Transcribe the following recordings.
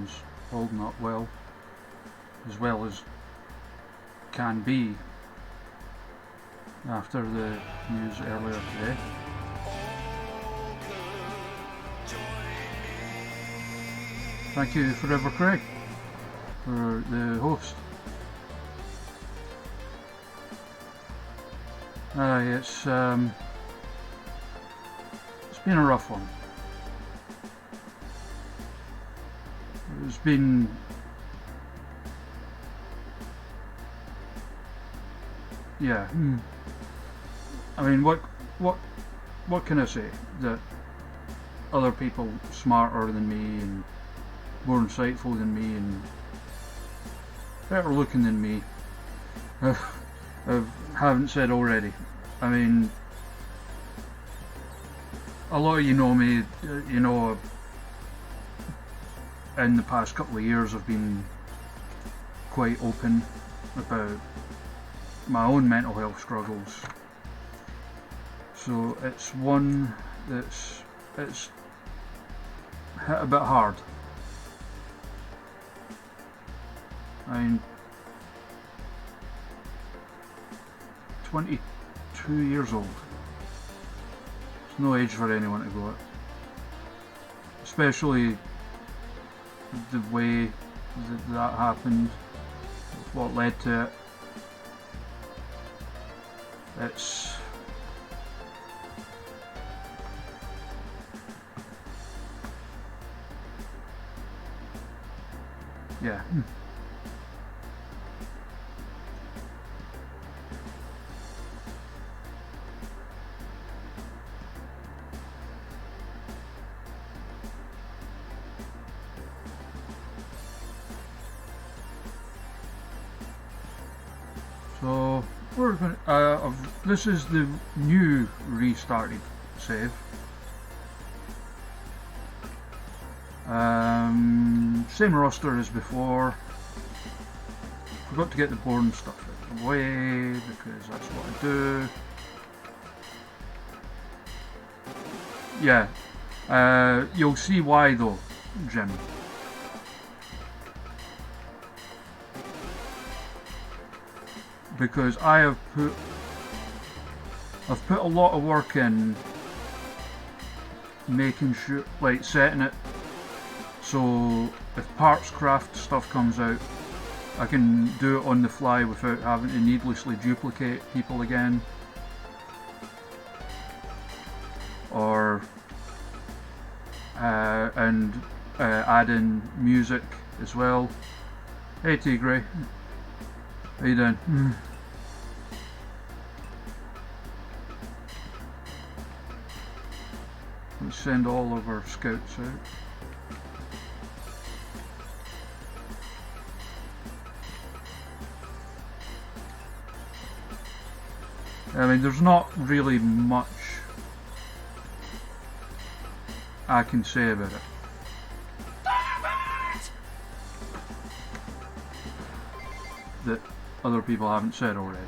system's holding up well as can be after the news earlier today. Thank you, Forever Craig, for the host. It's been a rough one. It's been I mean, what can I say? That other people smarter than me and more insightful than me and better looking than me haven't said already. I mean, a lot of you know me, you know, in the past couple of years I've been quite open about my own mental health struggles. So it's one it's hit a bit hard. I mean, 22 years old. It's no age for anyone to go at. Especially the way that happened, what led to it. It's yeah. So we're going to, this is the new restarted save. Same roster as before. Forgot to get the boring stuff out of the way because that's what I do. Yeah, you'll see why though, Jim. Because I've put a lot of work in making sure, like setting it so if parts craft stuff comes out, I can do it on the fly without having to needlessly duplicate people again, or and add in music as well. Hey Tigray, how you doing? Let's send all of our scouts out. I mean, there's not really much I can say about it. That other people haven't said already.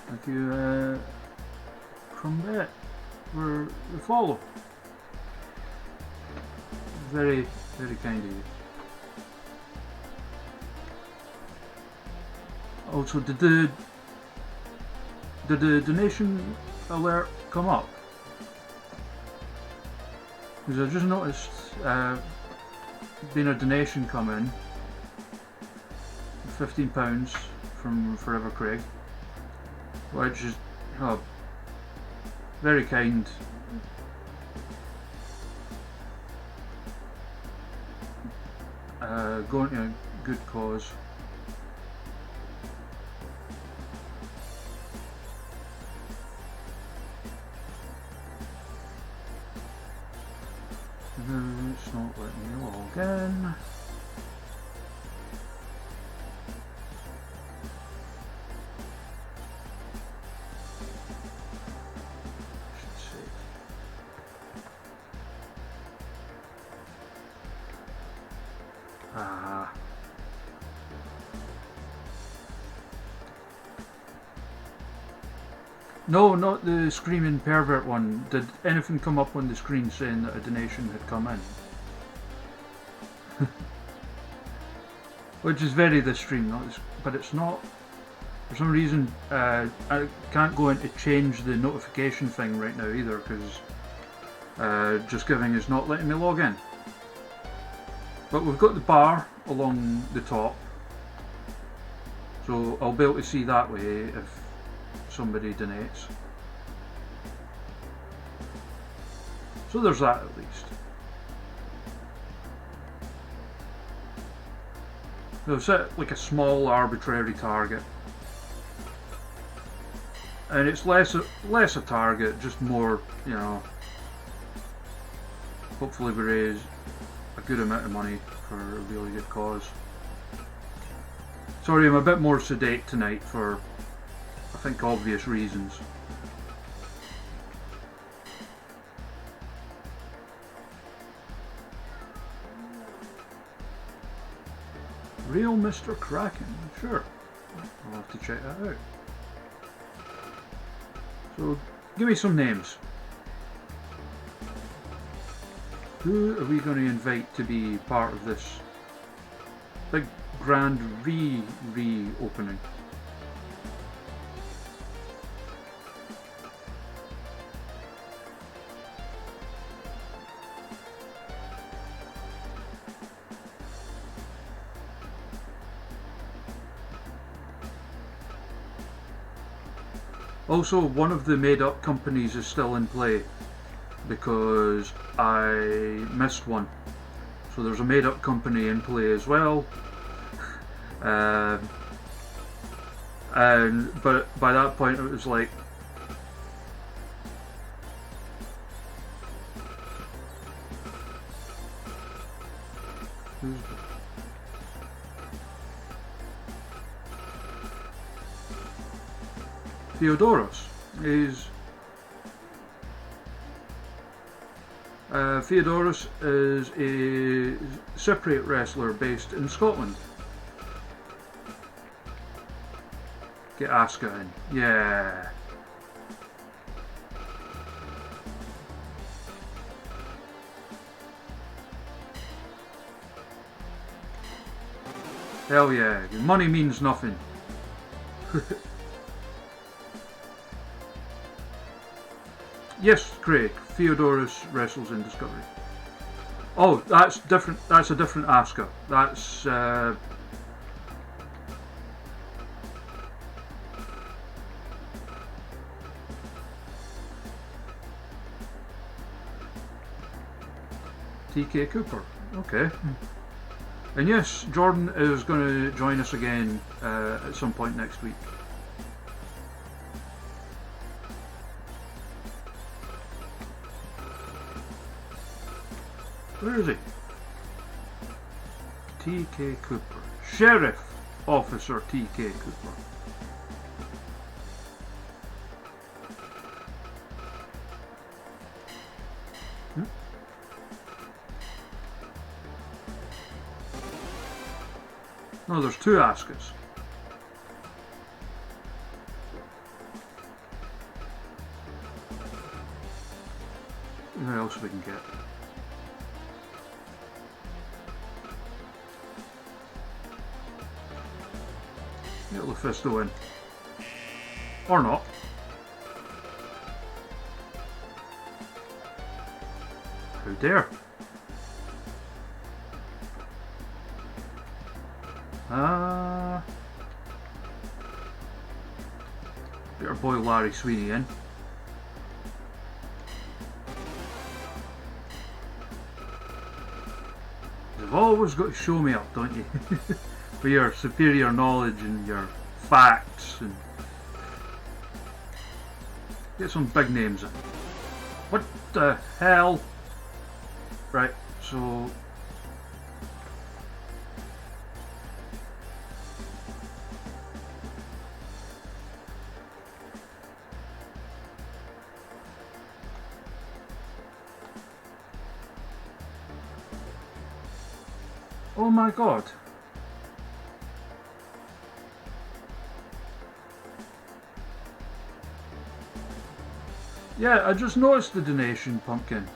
Thank you, Crumbet, for the follow. Very, very kind of you. Also, did the donation alert come up? Because I just noticed been a donation come in, £15 from Forever Craig, which is very kind. Going to a good cause. It's not letting me log in. Should save. No, not the screaming pervert one. Did anything come up on the screen saying that a donation had come in? Which is very this stream, but it's not. For some reason, I can't go in to change the notification thing right now either, because Just Giving is not letting me log in. But we've got the bar along the top, so I'll be able to see that way if somebody donates. So there's that at least. They've set like a small arbitrary target. And it's less a target, just more, you know, hopefully we raise a good amount of money for a really good cause. Sorry, I'm a bit more sedate tonight for, I think, obvious reasons. Real Mr. Kraken, sure. I'll have to check that out. So, give me some names. Who are we going to invite to be part of this big grand re-opening? Also, one of the made-up companies is still in play because I missed one. So there's a made-up company in play as well. But by that point it was like, Theodoros is a Cypriot wrestler based in Scotland. Get Asuka in, yeah. Hell yeah, money means nothing. Yes, Craig, Theodorus wrestles in Discovery. Oh, that's different. That's a different Asuka. That's TK Cooper. Okay. And yes, Jordan is going to join us again at some point next week. Where is he? TK Cooper. Sheriff Officer TK Cooper. No, there's two Askas. What else we can get? Get Lufisto in. Or not. How dare. Get our boy Larry Sweeney in. You've always got to show me up, don't you? For your superior knowledge and your facts, and get some big names in. What the hell? Right, so oh my god. Yeah, I just noticed the donation, Pumpkin.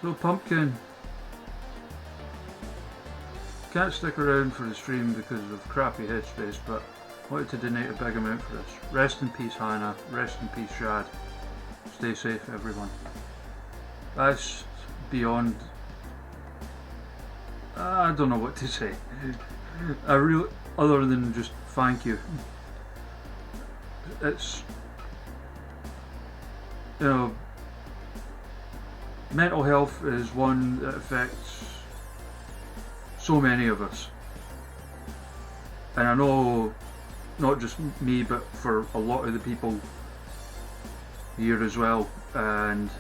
So, Pumpkin can't stick around for the stream because of crappy headspace, but wanted to donate a big amount for this. Rest in peace, Hannah. Rest in peace, Shad. Stay safe, everyone. That's beyond. I don't know what to say. I really, other than just thank you. It's, you know, mental health is one that affects so many of us, and I know not just me, but for a lot of the people here as well. And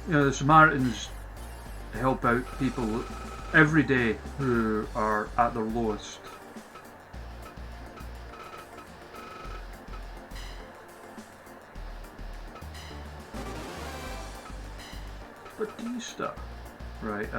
you know, the Samaritans help out people every day who are at their lowest. Batista, right?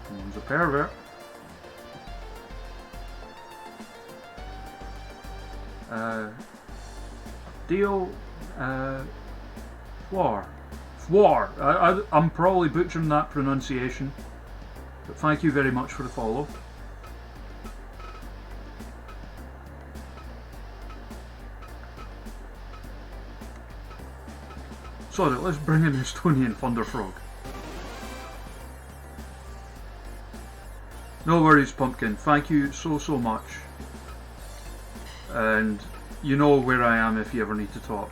One's a pervert. Dio, War. I'm probably butchering that pronunciation, but thank you very much for the follow. Sorry, let's bring in Estonian Thunderfrog. No worries, Pumpkin. Thank you so much. And you know where I am if you ever need to talk.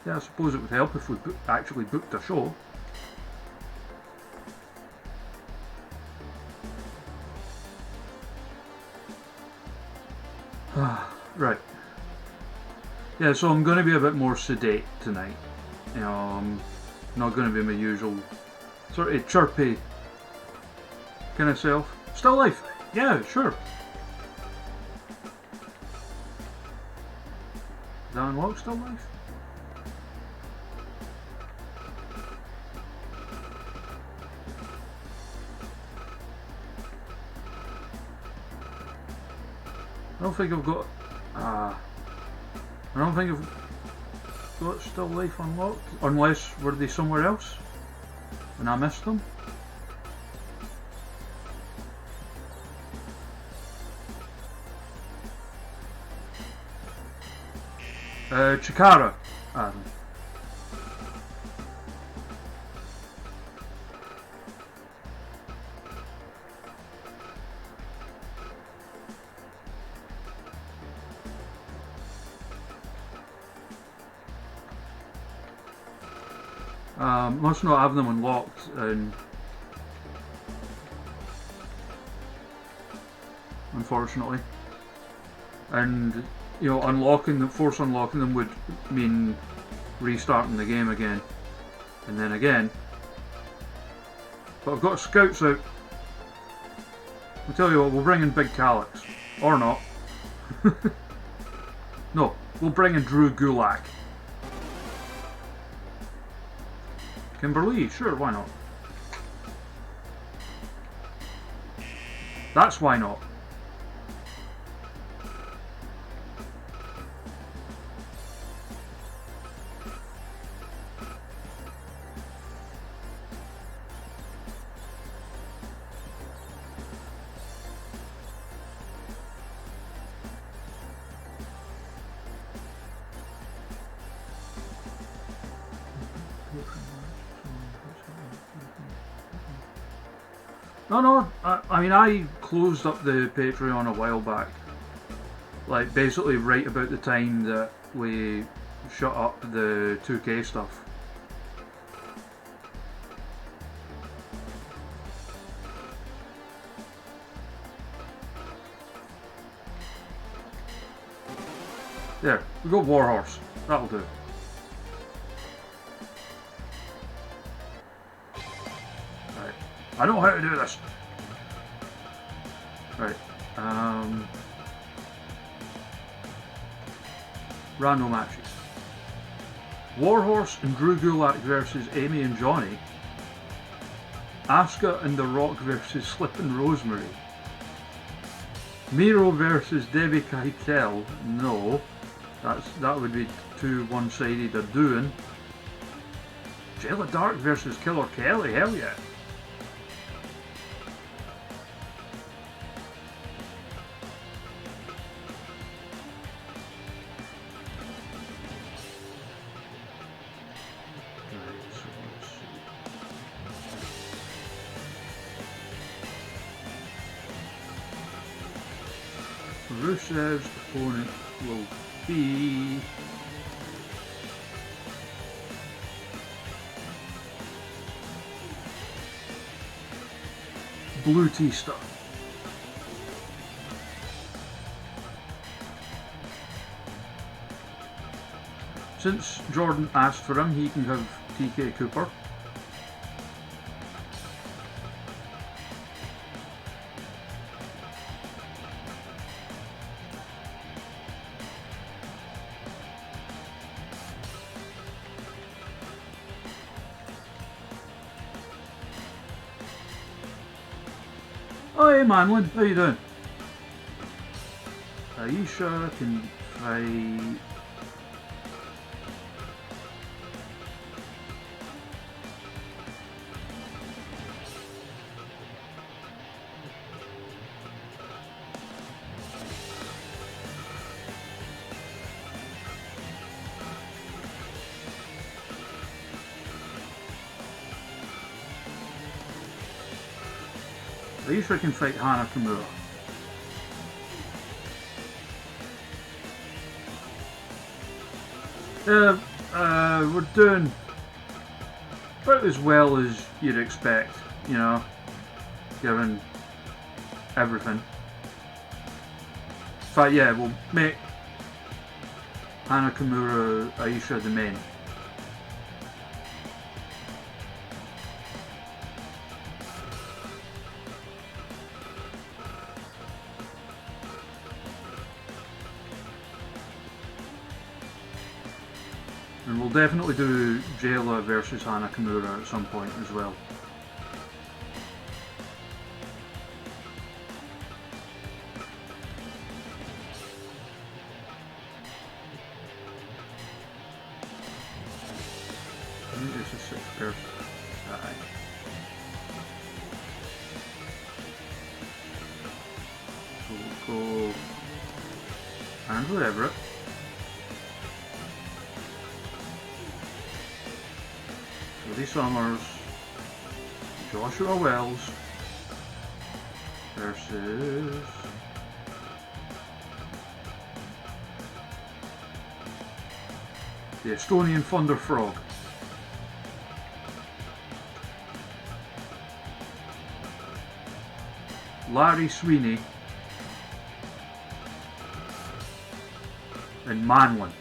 Yeah, I suppose it would help if we actually booked a show. Right. Yeah, so I'm going to be a bit more sedate tonight. You know, I'm not going to be my usual sort of chirpy kind of self. Still alive? Yeah, sure. Is that unlocked still alive? I don't think I've got. I don't think I've got still life unlocked. Unless were they somewhere else and I missed them? Chikara, Adam. Must not have them unlocked, and unfortunately, and you know, force unlocking them would mean restarting the game again, and then again. But I've got scouts out. I'll tell you what, we'll bring in Big Calyx, or not. No, we'll bring in Drew Gulak. Kimberly, sure, why not? That's why not. No, I mean, I closed up the Patreon a while back. Like, basically right about the time that we shut up the 2K stuff. There, we got Warhorse. That'll do. Right. I know how to do this. Right. Random matches. Warhorse and Drew Gulak versus Amy and Johnny. Asuka and The Rock versus Slip and Rosemary. Miro versus Debbie Keitel. No. That would be too one-sided a doing. Jayla Dark versus Killer Kelly. Hell yeah. Rusev's opponent will be Blue Tista. Since Jordan asked for him, he can have TK Cooper. Oh, hey Manlin, how you doing? Aisha can fight... Aisha can fight Hana Kimura. We're doing about as well as you'd expect, you know, given everything. In fact, yeah, we'll make Hana Kimura, Aisha the main. And we'll definitely do Jayla versus Hana Kimura at some point as well. I think this is 6 pairs. Aye. So we'll go Andrew Everett. Cody Summers, Joshua Wells versus the Estonian Thunder Frog. Larry Sweeney and Manlin.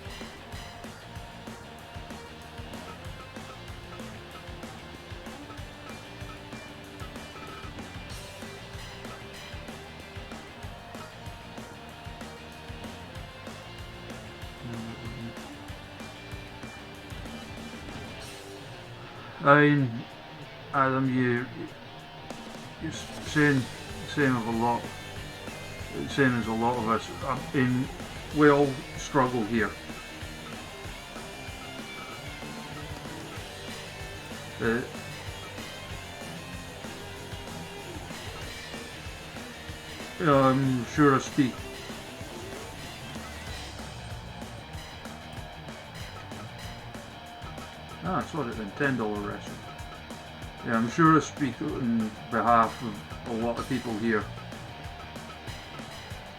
I mean, Adam, you're saying same of a lot, same as a lot of us. I mean, we all struggle here. I'm sure I speak. Ah, I saw it then, $10 wrestling. Yeah, I'm sure I speak on behalf of a lot of people here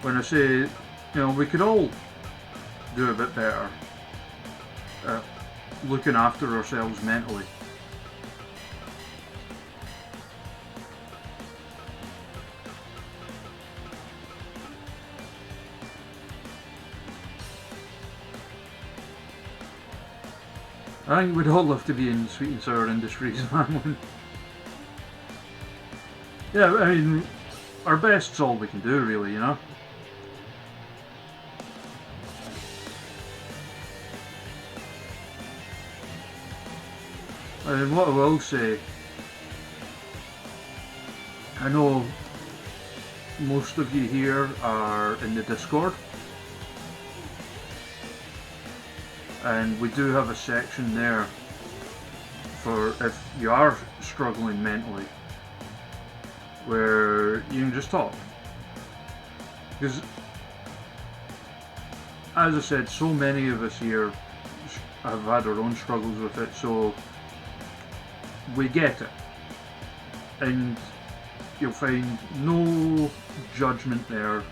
when I say, you know, we could all do a bit better at looking after ourselves mentally. I think we'd all love to be in sweet and sour industries, man. Yeah, I mean, our best's all we can do, really, you know? And what I will say, I know most of you here are in the Discord, and we do have a section there for if you are struggling mentally, where you can just talk. Because, as I said, so many of us here have had our own struggles with it, so we get it. And you'll find no judgment there,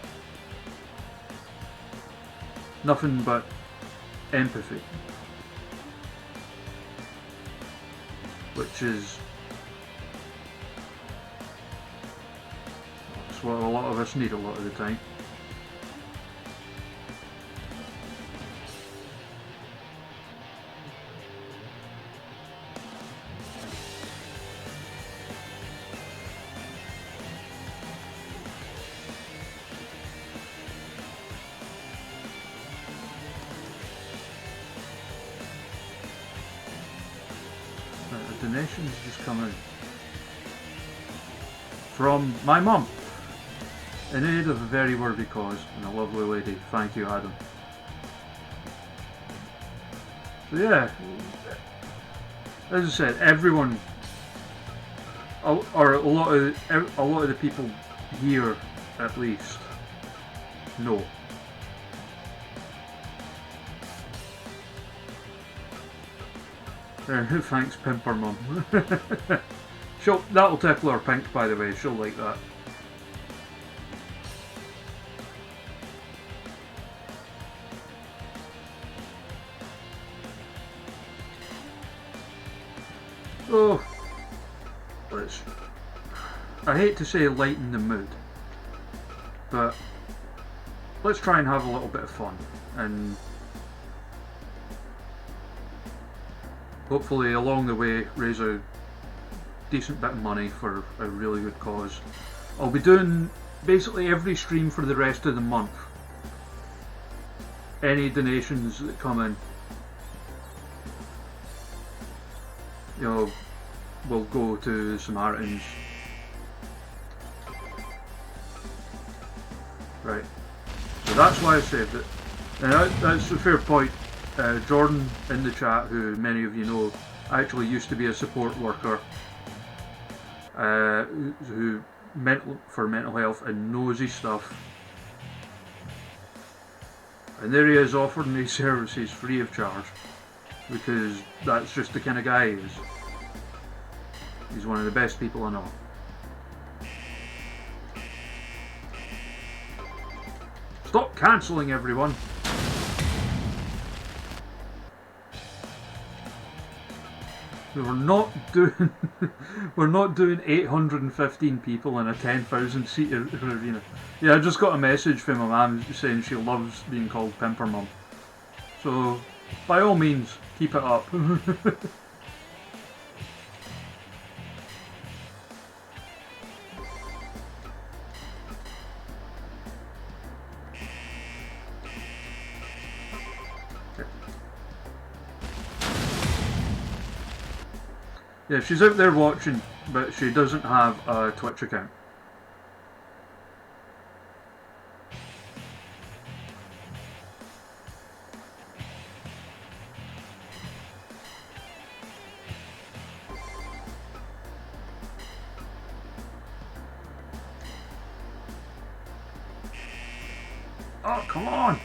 nothing but empathy, which is what a lot of us need a lot of the time. The donations just come in from my mum, in aid of a very worthy cause and a lovely lady. Thank you, Adam. So yeah, as I said, everyone, or a lot of the people here, at least, know. Thanks, Pimper Mum. That'll tickle her pink, by the way. She'll like that. So, I hate to say lighten the mood, but let's try and have a little bit of fun, and hopefully along the way raise a decent bit of money for a really good cause. I'll be doing basically every stream for the rest of the month. Any donations that come in, you know, will go to the Samaritans. Right. So that's why I said that. And that's a fair point. Jordan in the chat, who many of you know, actually used to be a support worker for mental health and knows his stuff. And there he is offering these services free of charge, because that's just the kind of guy he is. He's one of the best people I know. Stop cancelling, everyone! We're not doing 815 people in a 10,000 seat arena. Yeah, I just got a message from my mum saying she loves being called Pimper Mum. So, by all means, keep it up. Yeah, she's out there watching, but she doesn't have a Twitch account. Oh, come on!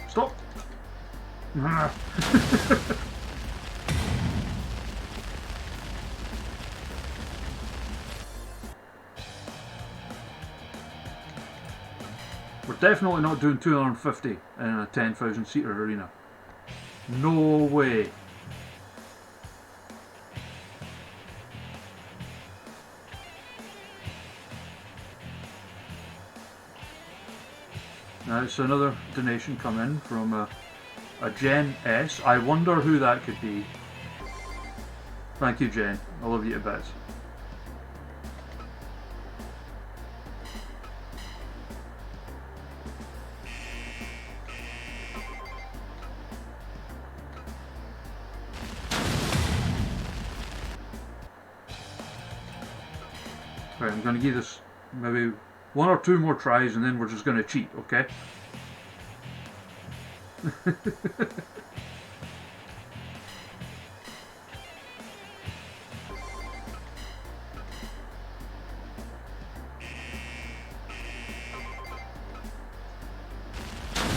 Stop! We're definitely not doing 250 in a 10,000 seater arena. No way. Now it's another donation come in from a A Jen S. I wonder who that could be. Thank you, Jen. I love you to bits. Right, I'm going to give this maybe 1 or 2 more tries and then we're just going to cheat, okay?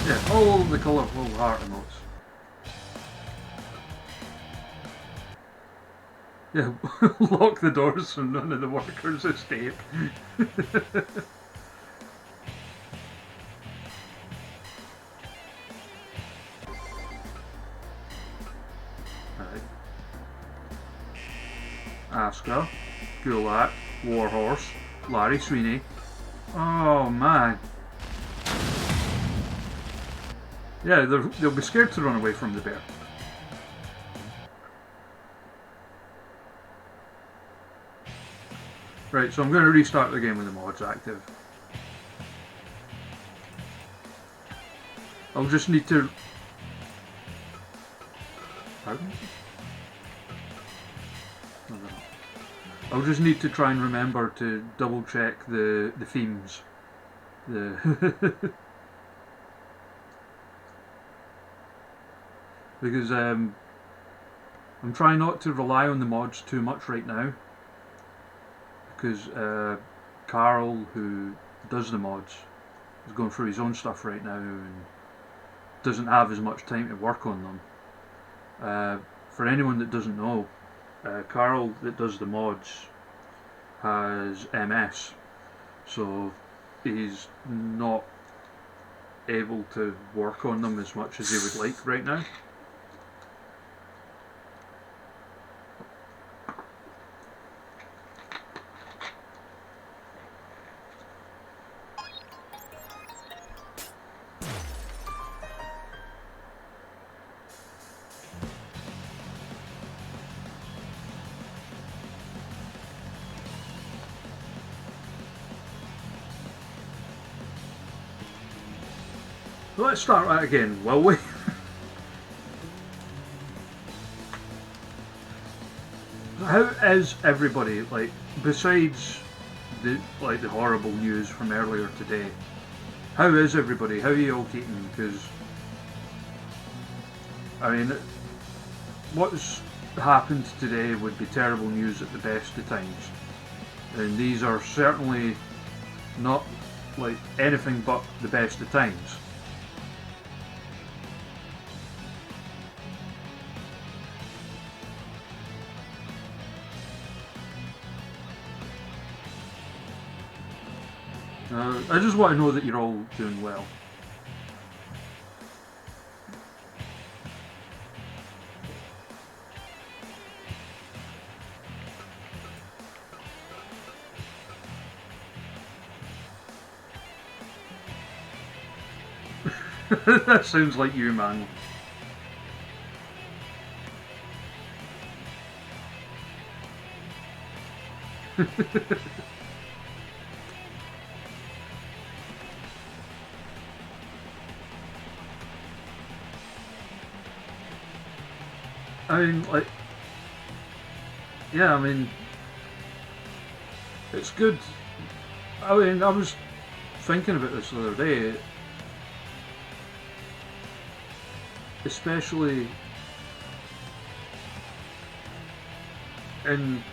Yeah, all the colourful heart emotes. Yeah, lock the doors so none of the workers escape. Right. Asuka, Gulak, Warhorse, Larry Sweeney. Oh man. Yeah, they'll be scared to run away from the bear. Right, so I'm going to restart the game with the mods active. I'll just need to... Pardon? No. I'll just need to try and remember to double check the themes. Because I'm trying not to rely on the mods too much right now. Because Carl, who does the mods, is going through his own stuff right now and doesn't have as much time to work on them. For anyone that doesn't know, Carl that does the mods has MS, so he's not able to work on them as much as he would like right now. Let's start that again, will we? How is everybody, like, besides the horrible news from earlier today? How is everybody? How are you all keeping? Because I mean, what's happened today would be terrible news at the best of times, and these are certainly not like anything but the best of times. I just want to know that you're all doing well. That sounds like you, man. I mean, like, yeah, I mean, it's good. I mean, I was thinking about this the other day, especially in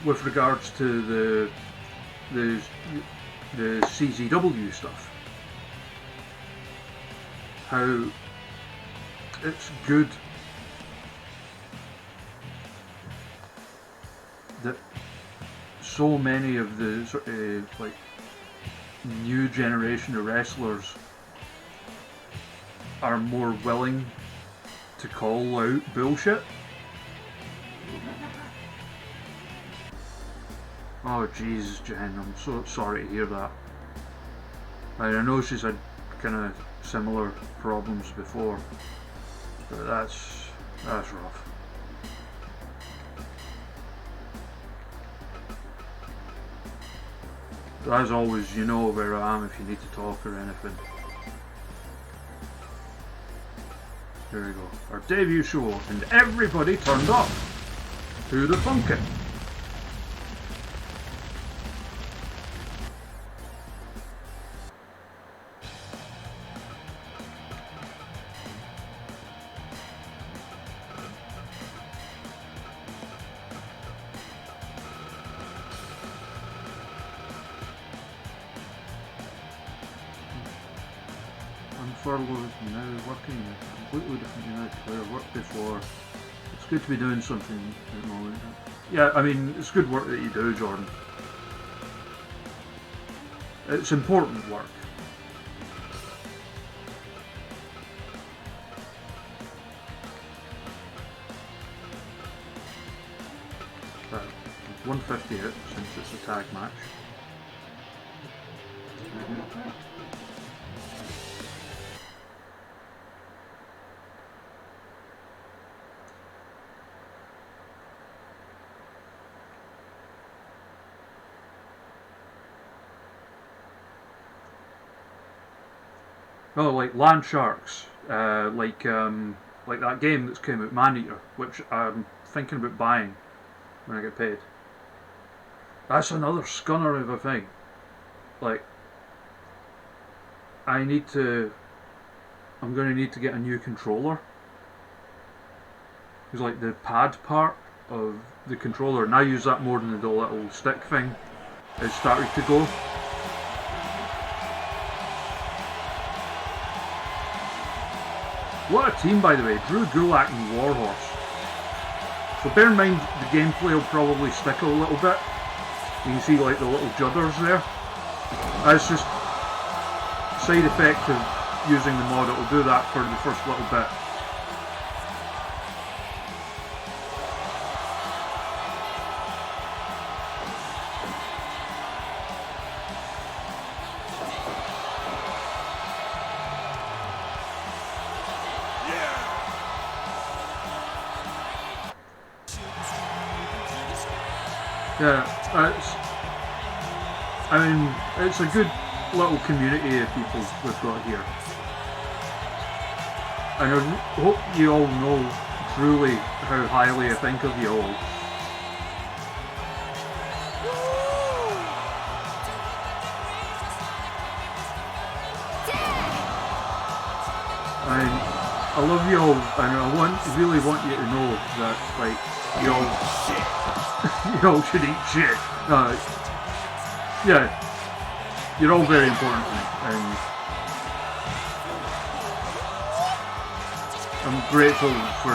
with regards to the CZW stuff. How it's good that so many of the sort of like new generation of wrestlers are more willing to call out bullshit. Oh Jesus, Jen, I'm so sorry to hear that. I know she's had kind of similar problems before, but that's rough. So as always, you know where I am if you need to talk or anything. Here we go. Our debut show, and everybody turned up to the pumpkin. Furloughed, now working in a completely different unit to where I worked before. It's good to be doing something at the moment. Yeah, I mean, it's good work that you do, Jordan. It's important work. Right, 150 hit since it's a tag match. Oh, like Land Sharks, like that game that's came out, Man-Eater, which I'm thinking about buying when I get paid. That's another scunner of a thing. Like, I'm going to need to get a new controller. Because like the pad part of the controller, and I use that more than the little stick thing, is starting to go. What a team, by the way, Drew Gulak and Warhorse. So bear in mind the gameplay will probably stick a little bit. You can see like the little judders there. That's just a side effect of using the mod. It will do that for the first little bit. Yeah, it's a good little community of people we've got here. And I hope you all know truly how highly I think of you all. I love you all, and I really want you to know that, like, you all should eat shit. Yeah, you're all very important to me, and I'm grateful for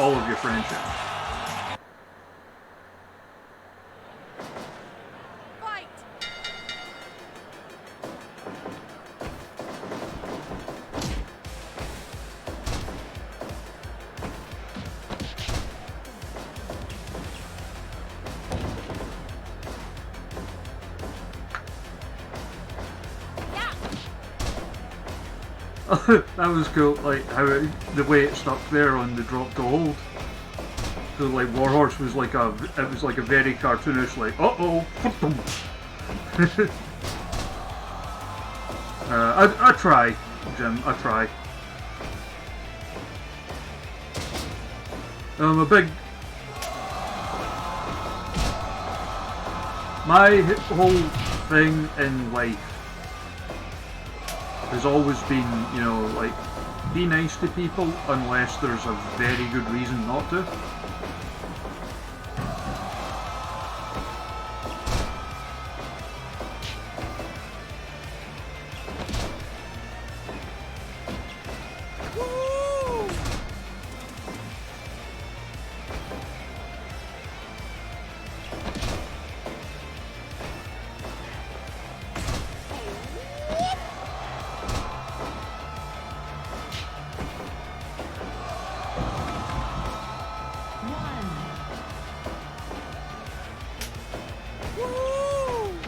all of your friendship. That was cool, like how the way it stuck there on the drop to hold. So like Warhorse was like a very cartoonish, like I try, Jim, I try. I'm a big. My whole thing in life has always been, you know, like, be nice to people unless there's a very good reason not to.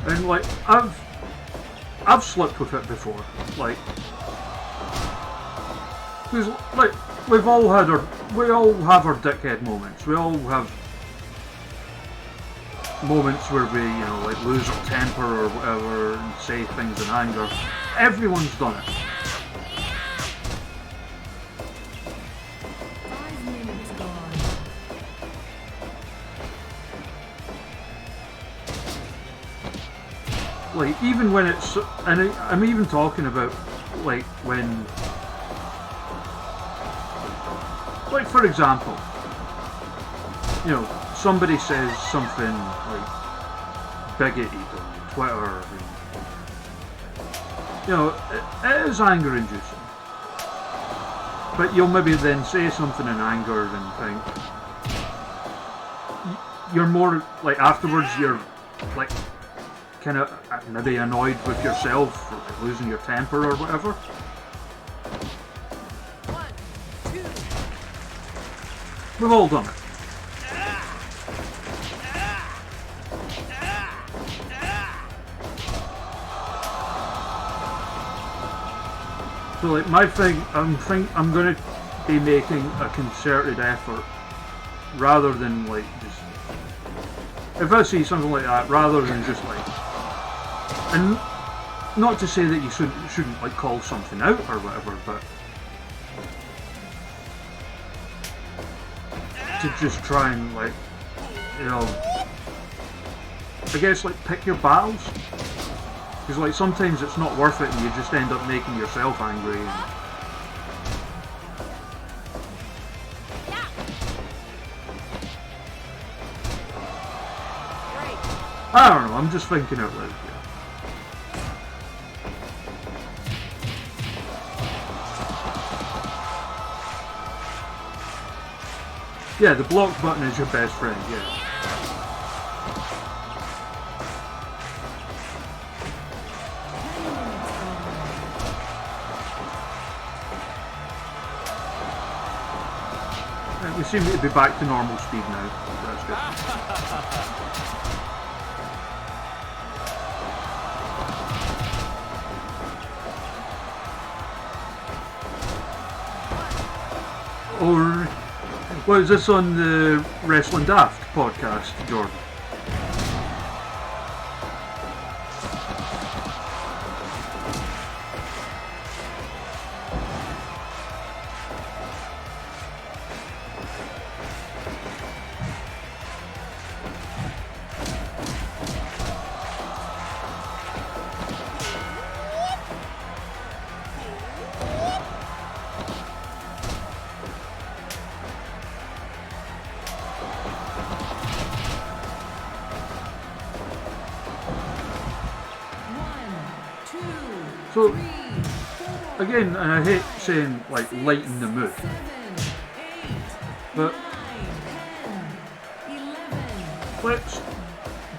And like I've slipped with it before. Like Because, like, we all have our dickhead moments. We all have moments where we, like lose our temper or whatever and say things in anger. Everyone's done it. 5 minutes gone. Like, even when it's, and I'm even talking about, like, when, like, for example, somebody says something like bigoted on Twitter, and, it is anger inducing. But you'll maybe then say something in anger and think, you're more, like, afterwards you're, like, kind of maybe annoyed with yourself for, like, losing your temper or whatever. 1, 2. We've all done it. So, like, my thing, I'm going to be making a concerted effort rather than, like, just, if I see something like that, rather than just, like, and not to say that you shouldn't like call something out or whatever, but to just try and, like, I guess, like, pick your battles. Because, like, sometimes it's not worth it and you just end up making yourself angry. And I don't know, I'm just thinking out loud here. Yeah, the block button is your best friend, yeah. We seem to be back to normal speed now. That's good. Or, well, is this on the Wrestling Daft podcast, Jordan? So, again, and I hate saying, like, lighten the mood, but let's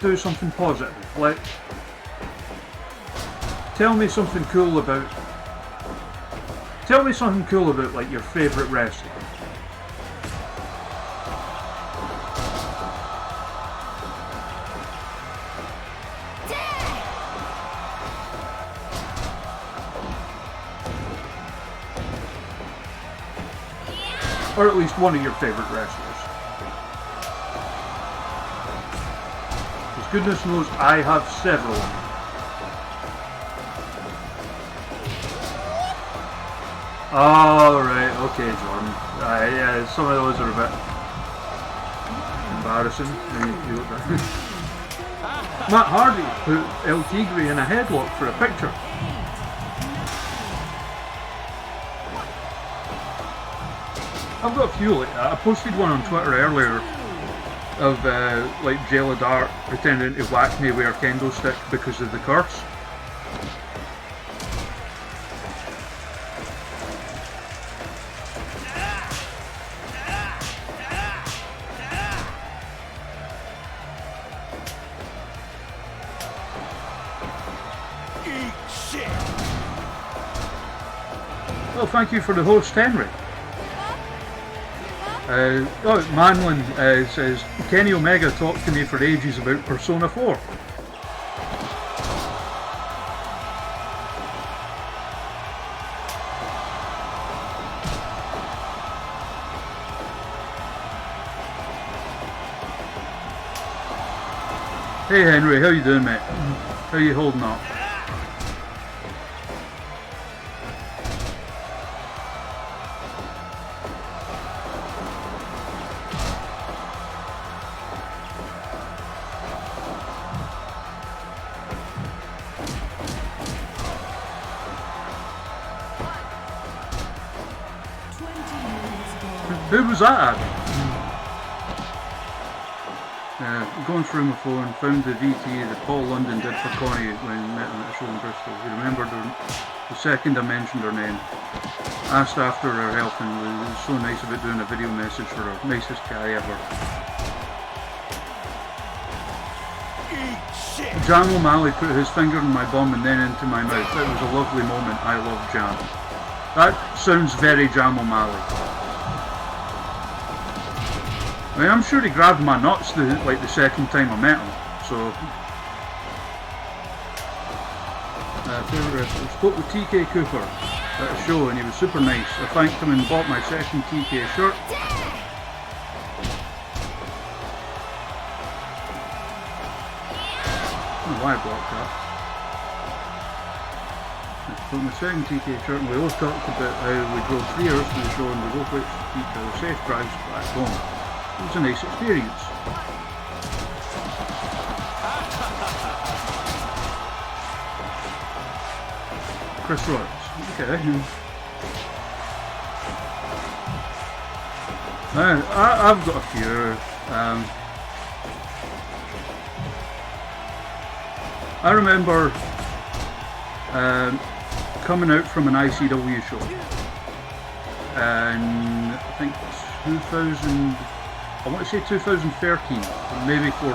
do something positive. Like, tell me something cool about, like, your favourite wrestler. Or at least one of your favourite wrestlers. Because goodness knows I have several. Oh, right, okay, Jordan. Yeah, some of those are a bit embarrassing. Matt Hardy put El Tigre in a headlock for a picture. I've got a few like that. I posted one on Twitter earlier of like Jayla Dart pretending to whack me with her kendo stick because of the curse. Eat shit. Well, thank you for the host, Henry. Manlin says, Kenny Omega talked to me for ages about Persona 4. Hey Henry, how you doing, mate? How you holding up? Who was that at? Going through my phone, found the VT that Paul London did for Connie when we met him at a show in Bristol. He remembered her, the second I mentioned her name. Asked after her health and was so nice about doing a video message for her. Nicest guy ever. Jam O'Malley put his finger in my bum and then into my mouth. It was a lovely moment. I love Jam. That sounds very Jam O'Malley. I mean, I'm sure he grabbed my nuts the second time I met him, so... Favourite wrestler. Spoke with TK Cooper at a show and he was super nice. I thanked him and bought my second TK shirt. I don't know why I blocked that. I bought my second TK shirt and we both talked about how we drove 3 hours to the show and we both wished each other safe drives back home. It was a nice experience. Chris Royce, okay. I've got a few. I remember coming out from an ICW show, and I think 2000. I want to say 2013, or maybe 14.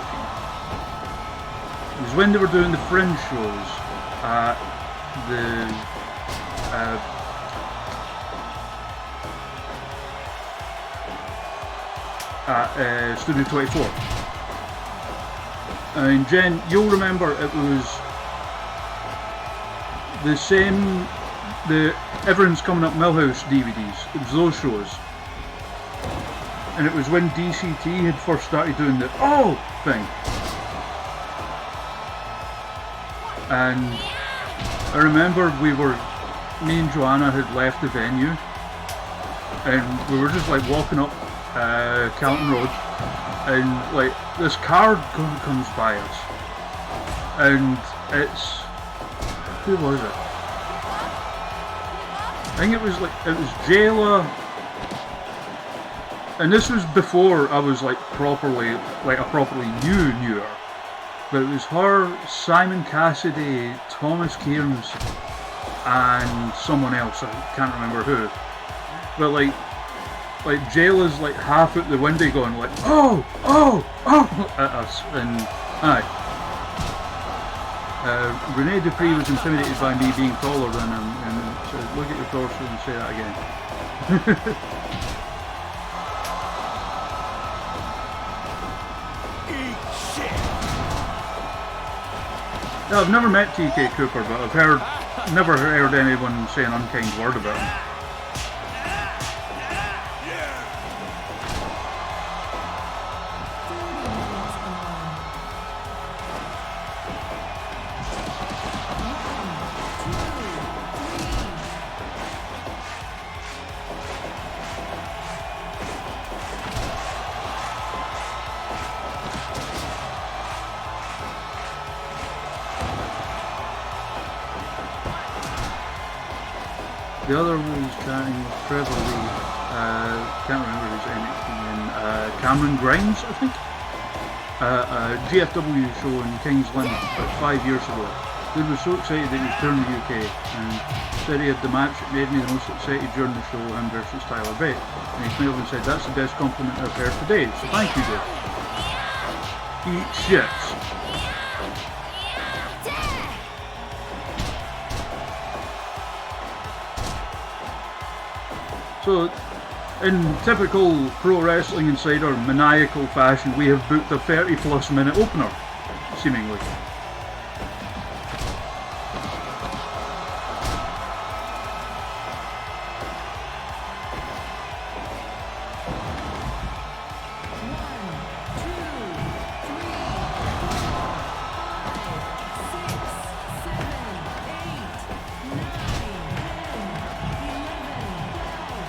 It was when they were doing the fringe shows at the Studio 24. And Jen, you'll remember it was the same, the Everyone's Coming Up Millhouse DVDs. It was those shows. And it was when DCT had first started doing the "oh" thing. And I remember me and Joanna had left the venue and we were just like walking up Calton Road and like this car comes by us and it's, who was it? I think it was Jayla. And this was before I was I properly knew her. But it was her, Simon Cassidy, Thomas Cairns, and someone else, I can't remember who. But Jayla's half out the window going oh at us, and aye. Rene Dupree was intimidated by me being taller than him and said, look at your torso and say that again. No, I've never met TK Cooper, but I've never heard anyone say an unkind word about him. The other was chatting with Trevor Lee, can't remember his name, Cameron Grimes, I think. A GFW show in King's Lynn about 5 years ago. Dude was so excited that he was touring the UK and said he had the match that made me the most excited during the show, him versus Tyler Bate. And he smiled and said, that's the best compliment I've heard today, so thank you, dude. Eat shit. So, in typical Pro Wrestling Insider maniacal fashion, we have booked a 30+ minute opener, seemingly.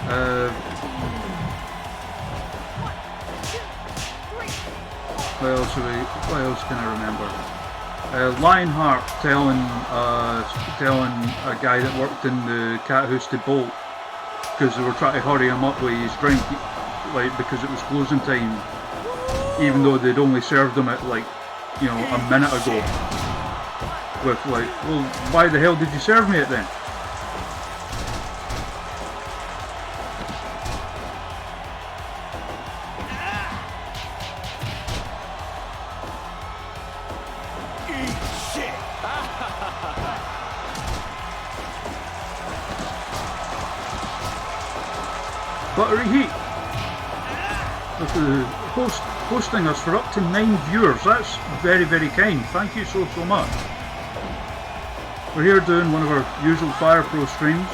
Uh, what else can I remember? Lionheart telling a guy that worked in the cat house to bolt because they were trying to hurry him up with his drink, like because it was closing time, even though they'd only served him at like, you know, a minute ago. With like, well, why the hell did you serve me it then? Buttery Heat with hosting us for up to 9 viewers. That's very, very kind. Thank you so much. We're here doing one of our usual Fire Pro streams,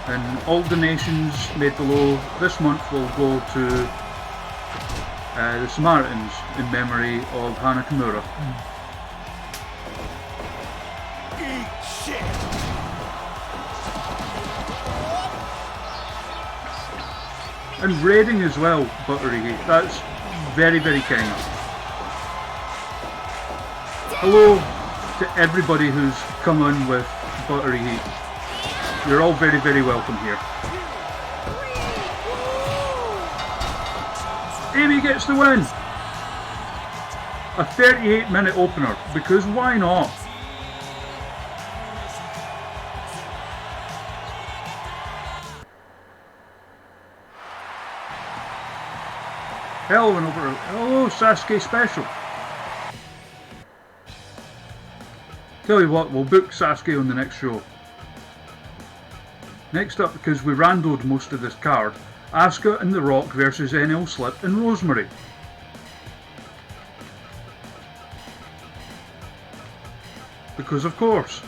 and all donations made below this month will go to the Samaritans in memory of Hana Kimura. Eat shit. And raiding as well, Buttery Heat. That's very, very kind. Hello to everybody who's come on with Buttery Heat. You're all very, very welcome here. Amy gets the win! A 38-minute opener, because why not? Hell of an opener. Hello, Sasuke special. Tell you what, we'll book Sasuke on the next show. Next up, because we randoed most of this card, Asuka and The Rock versus NL Slip and Rosemary. Because of course.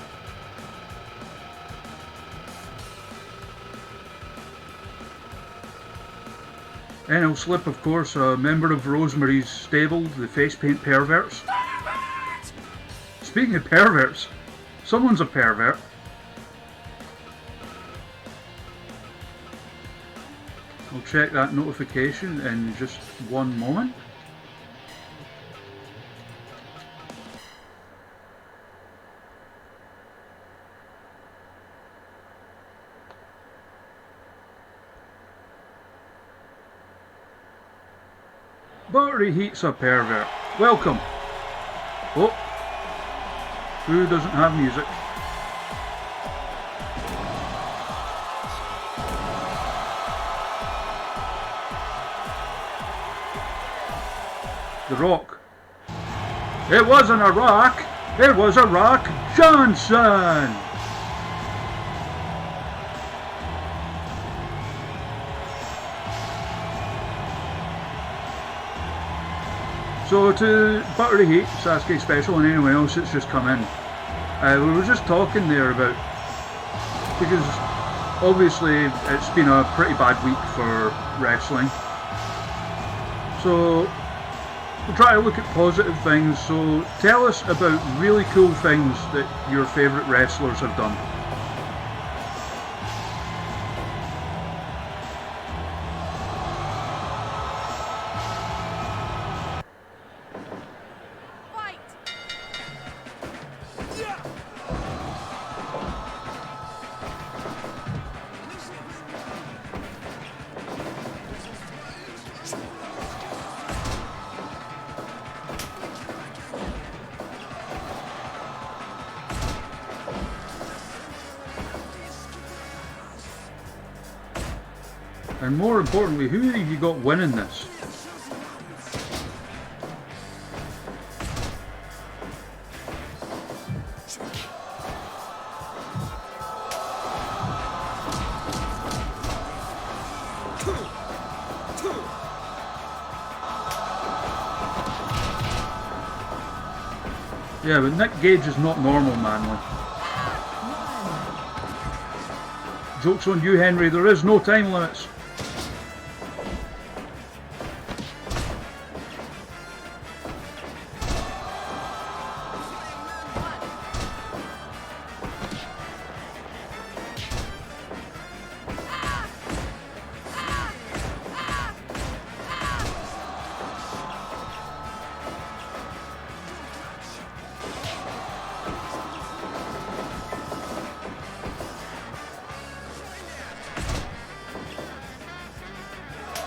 NL Slip, of course, a member of Rosemary's stable, the face paint perverts. Speaking of perverts, someone's a pervert. I'll check that notification in just one moment. Buttery Heat's a pervert. Welcome. Oh, who doesn't have music? The Rock. It wasn't a rock. It was a Rock Johnson. So to Buttery Heat, Sasuke special, and anyone else that's just come in, we were just talking there about, because obviously it's been a pretty bad week for wrestling, so we'll try to look at positive things. So tell us about really cool things that your favourite wrestlers have done. And more importantly, who have you got winning this? Yeah, but Nick Gage is not normal, manly. Joke's on you, Henry, there is no time limits.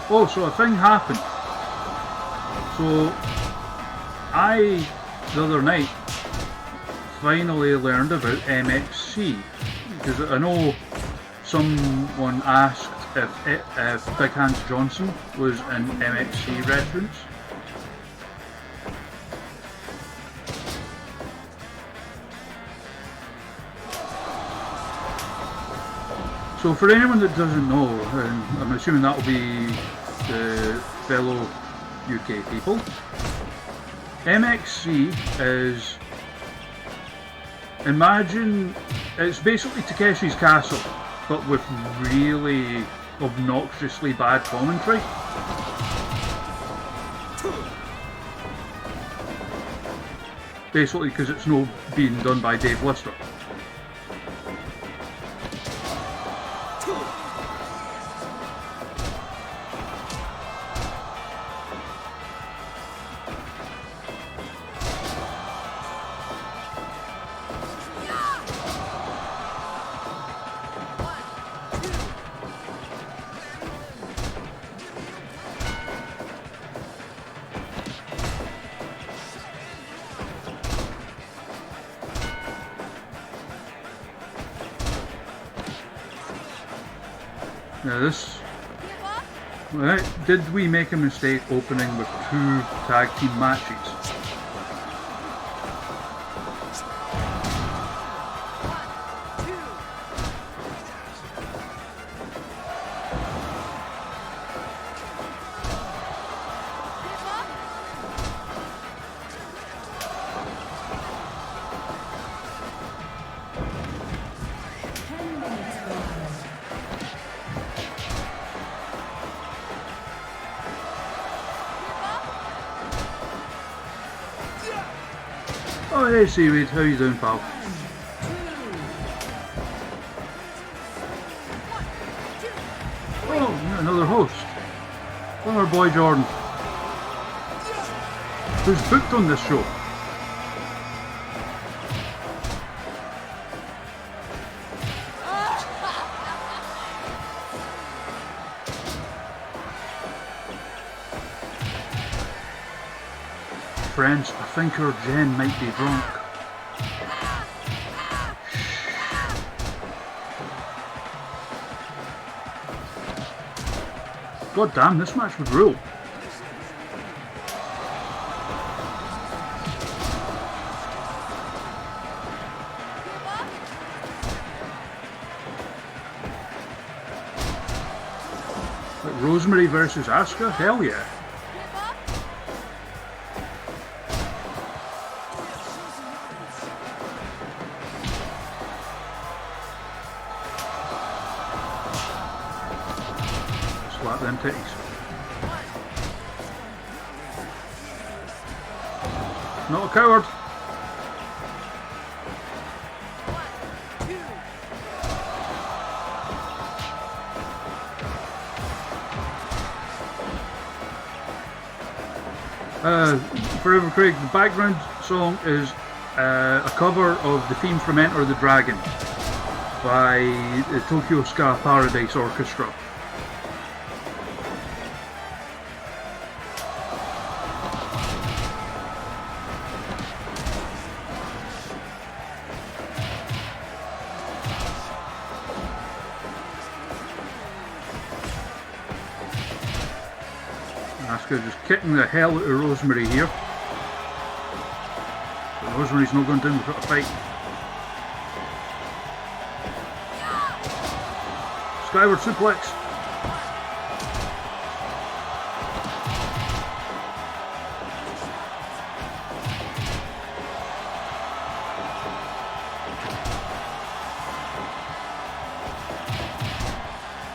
Oh, so a thing happened. So the other night, finally learned about MXC, because I know someone asked if Big Hans Johnson was an MXC reference. So for anyone that doesn't know, and I'm assuming that will be the fellow UK people, MXC is, imagine, it's basically Takeshi's Castle, but with really obnoxiously bad commentary. Basically because it's not being done by Dave Lister. Now this, right, did we make a mistake opening with 2 tag team matches? Oh hey Seaweed, how you doing pal? Oh, another host. Oh, our boy Jordan. Who's booked on this show? Friends, I think our Jen might be drunk. God damn, this match would rule. Like Rosemary versus Asuka? Hell yeah. Slap them titties. Not a coward. Forever Craig, the background song is a cover of the theme from Enter the Dragon by the Tokyo Ska Paradise Orchestra. Asuka just kicking the hell out of Rosemary here. But Rosemary's not going down without a fight. Skyward suplex.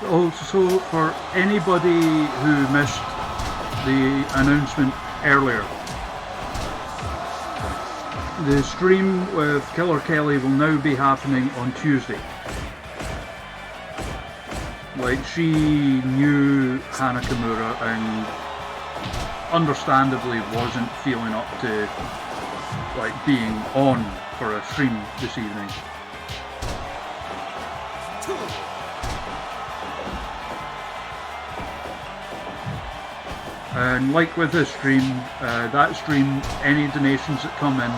Also, for anybody who missed the announcement earlier, the stream with Killer Kelly will now be happening on Tuesday. Like, she knew Hana Kimura and understandably wasn't feeling up to like being on for a stream this evening. And like with this stream, that stream, any donations that come in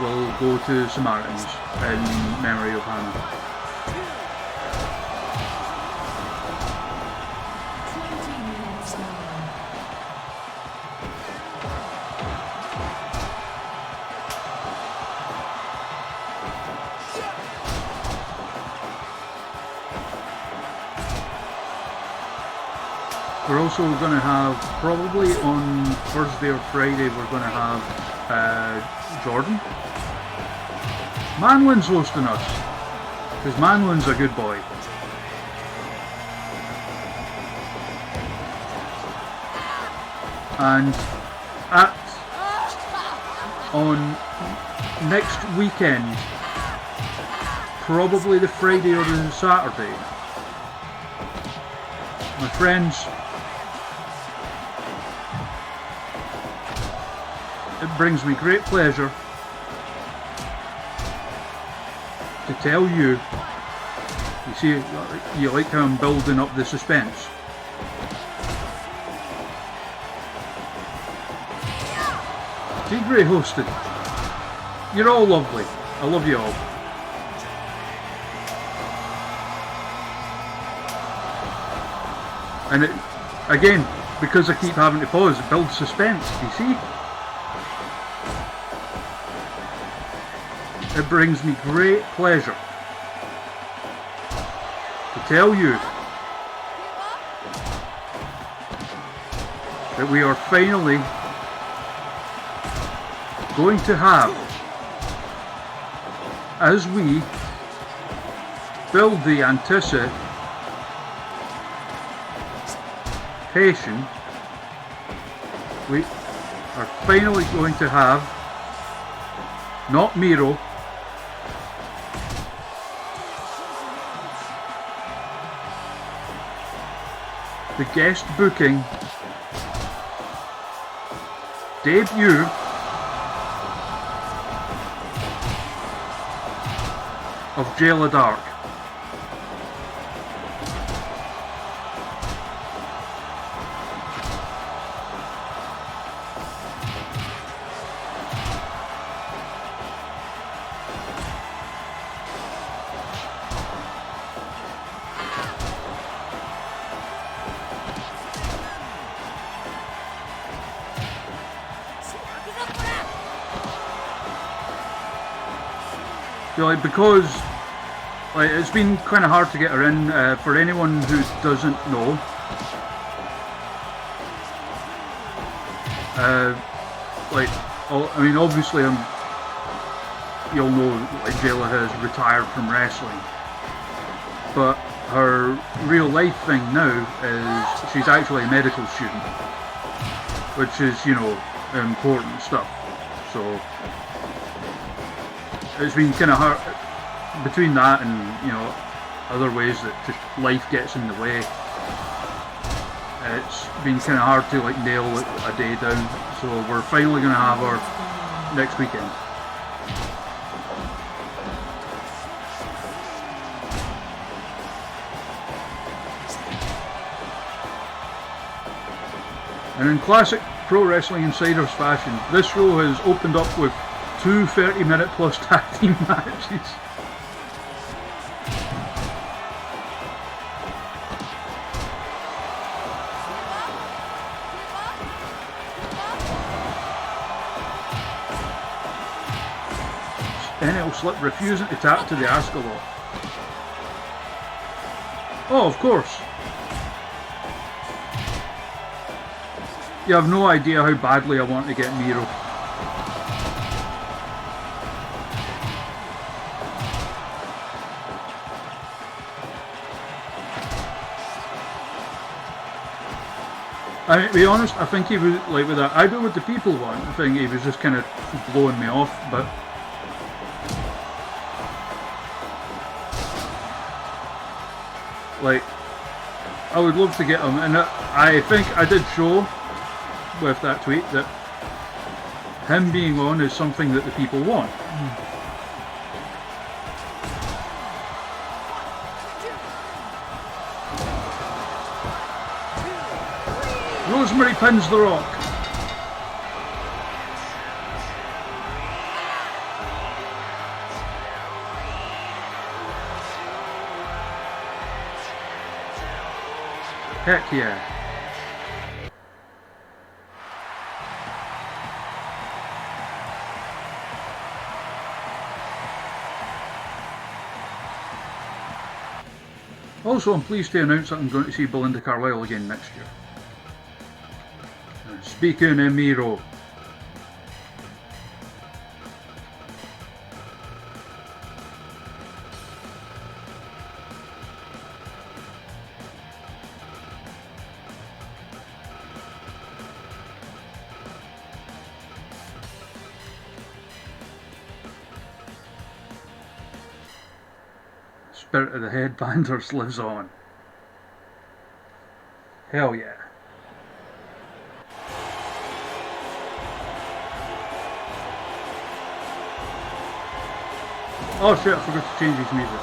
will go to Samaritans in memory of Hannah. 20 minutes gone. We're also going to have, probably on Thursday or Friday, we're going to have Jordan. Manlin's hosting us, because Manlin's a good boy. And on next weekend, probably the Friday or the Saturday, my friends, it brings me great pleasure to tell you, you see, you like how I'm building up the suspense. Tigray hosted. You're all lovely. I love you all. And it, again, because I keep having to pause, it builds suspense, you see? It brings me great pleasure to tell you that we are finally going to have, as we build the anticipation, we are finally going to have, not Miro, the guest booking debut of Jayla Dark. Like, because like, it's been kind of hard to get her in. For anyone who doesn't know, I mean, obviously, you'll know, like, Jayla has retired from wrestling, but her real life thing now is she's actually a medical student, which is, you know, important stuff. So it's been kind of hard between that and, you know, other ways that just life gets in the way. It's been kind of hard to, like, nail a day down. So we're finally going to have her next weekend. And in classic Pro Wrestling Insiders fashion, this show has opened up with 2 30-minute plus tag team matches. NL Slip refusing to tap to the Ascalon. Oh, of course. You have no idea how badly I want to get Miro. I mean, to be honest, I think he was, like, with that I do what the people want, I think he was just kind of blowing me off, but like, I would love to get him, and I think I did show with that tweet that him being on is something that the people want. Rosemary pins the Rock. Heck yeah. Also, I'm pleased to announce that I'm going to see Belinda Carlisle again next year. Speaking of Miro, Spirit of the Headbanders lives on. Hell yeah. Oh shit, I forgot to change his music.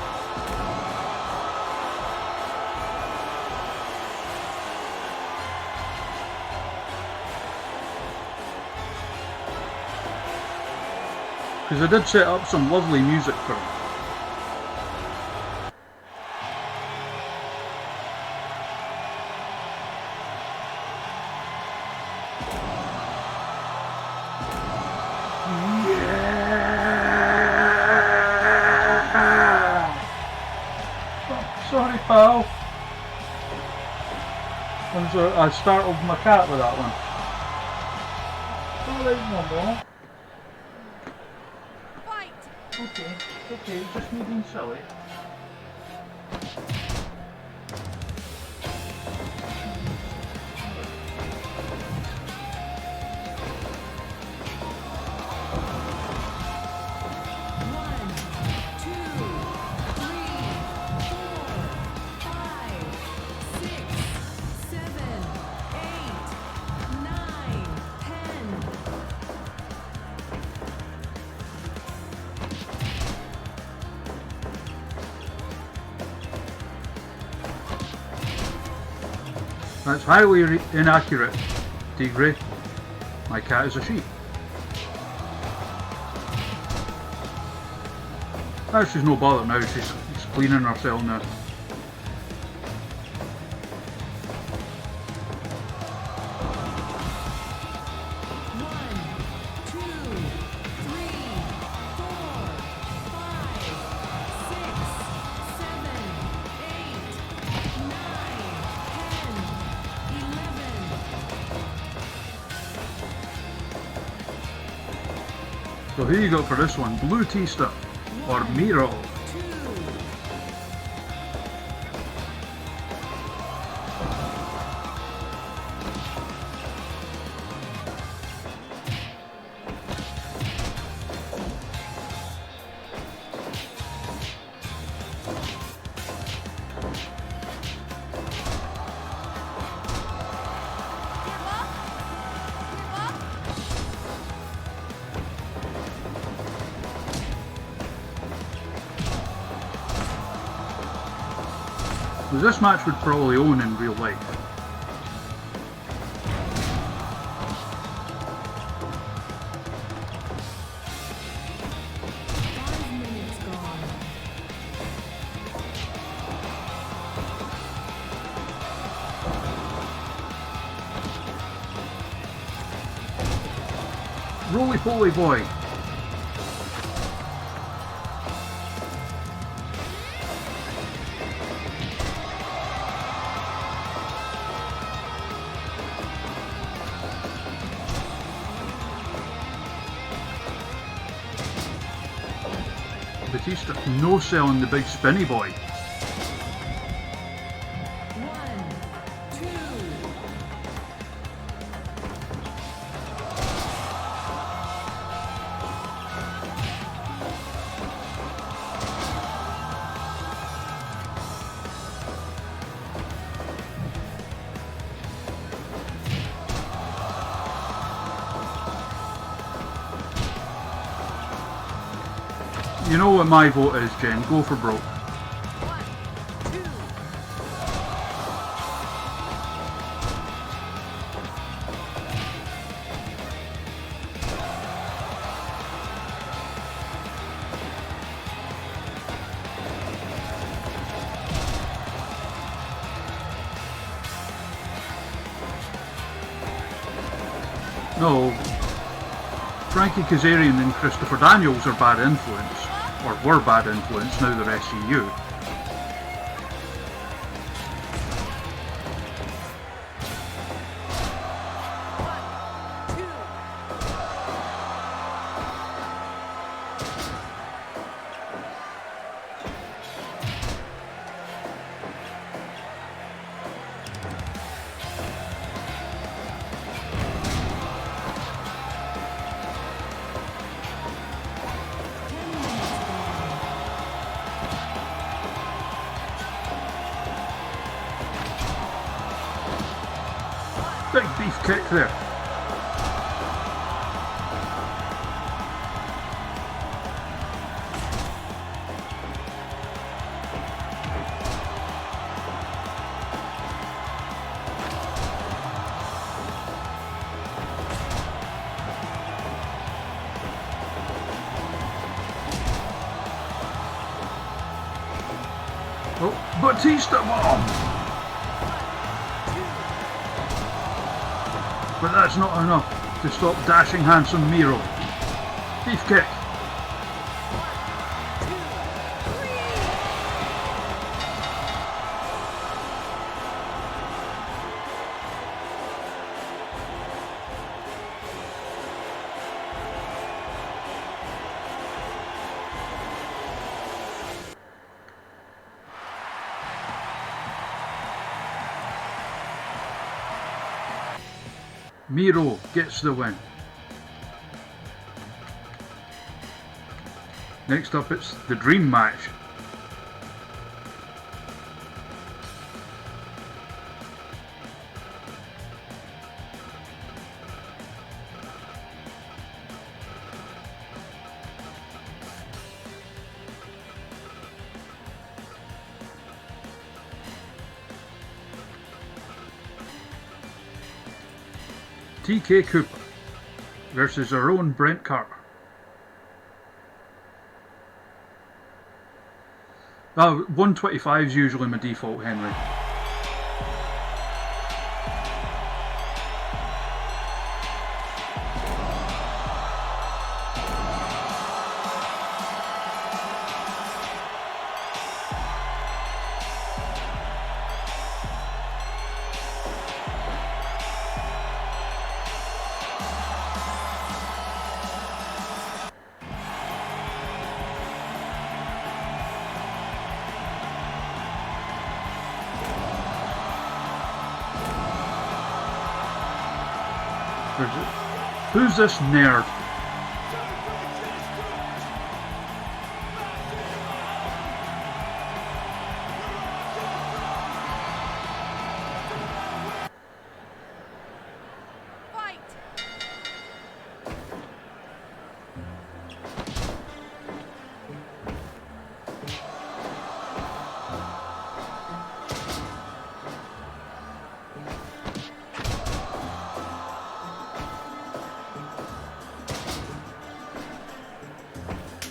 Because I did set up some lovely music for him. Sorry, pal. I startled my cat with that one. Alright, Mama. Fight! Okay, just me being silly. That's highly inaccurate, Tigray. My cat is a sheep. Oh, she's no bother now, she's cleaning herself now. So who you got for this one? Blue Tista or Miro? This match would probably own in real life. Roly-poly boy. Batista no selling the big spinny boy. You know what my vote is, Jen. Go for broke. No, Frankie Kazarian and Christopher Daniels are bad influence, or were bad influence, now they're SCU. Big beef kick there. Oh, Batista bomb! But that's not enough to stop dashing handsome Miro. Beef kick. Miro gets the win. Next up it's the dream match. TK Cooper versus our own Brent Carter. 125 is usually my default, Henry. Who's this nerd?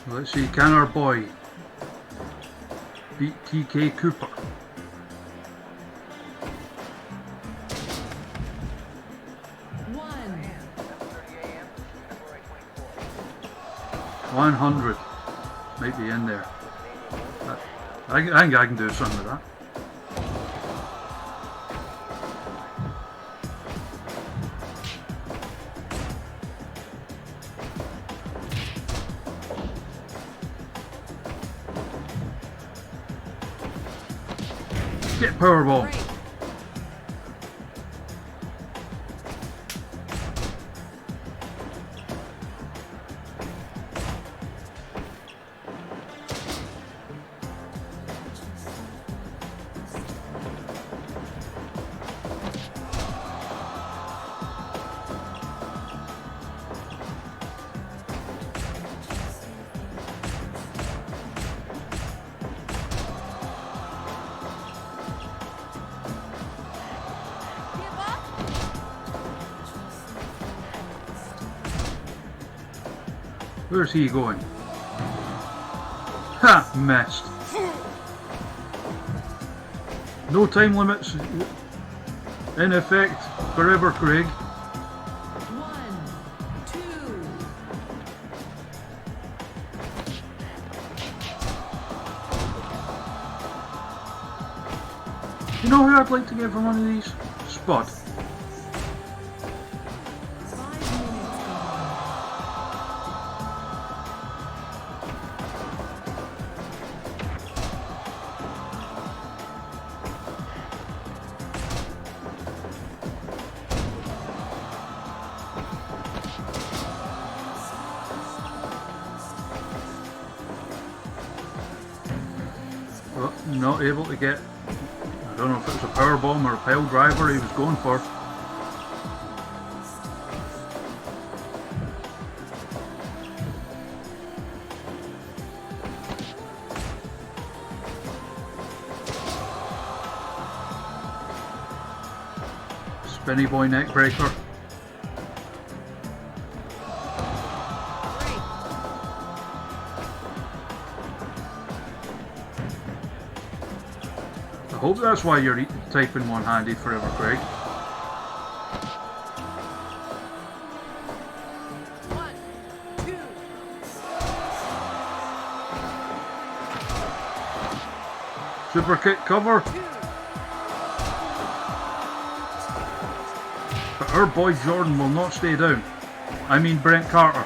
Let's see, can our boy beat TK Cooper? One. 100 might be in there. I think I can do something with that. Get powerball. Break. Where's he going? Ha! Missed. No time limits in effect forever, Craig. One. You know who I'd like to get from one of these? Spud. 5 minutes gone. But not able to get. I don't know if it was a power bomb or a pile driver he was going for. Spinny boy neck breaker. I hope that's why you're typing one-handed forever, Craig. 1, 2. Super kick cover. But our boy Jordan will not stay down. I mean Brent Carter.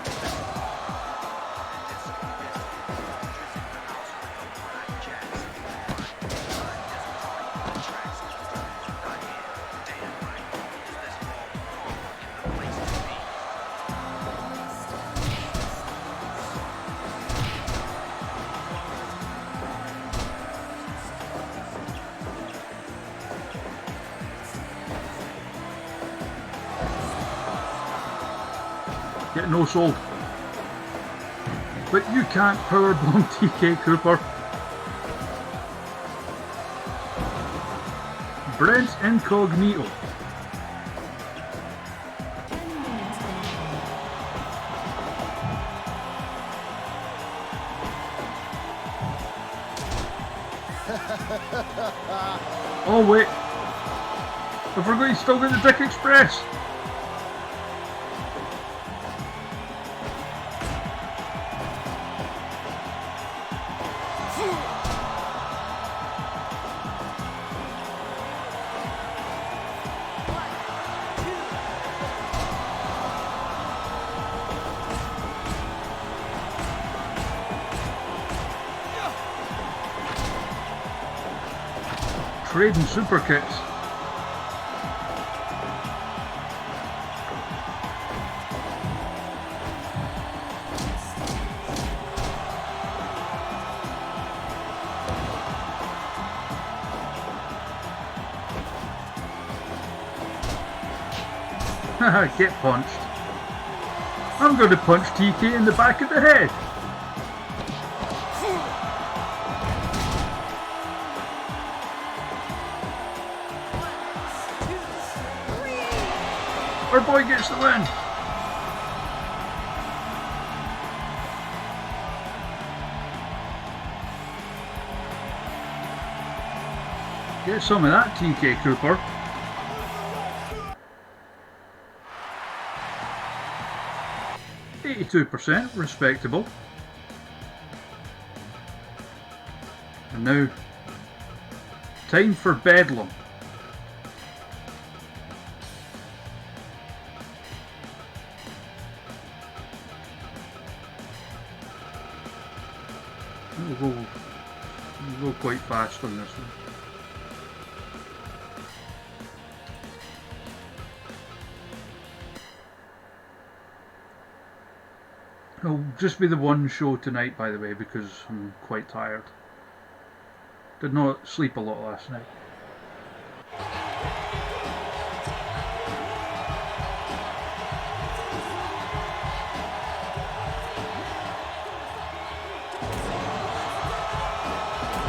Get no sold. But you can't powerbomb TK Cooper. Brent's incognito. 10 minutes gone. Oh wait. I forgot he's still got the Dick Express. Trading super kicks. Get punched. I'm going to punch TK in the back of the head. Our boy gets the win. Get some of that, TK Cooper. %, respectable. And now, time for Bedlam. We'll go quite fast on this one. It'll just be the one show tonight, by the way, because I'm quite tired. Did not sleep a lot last night.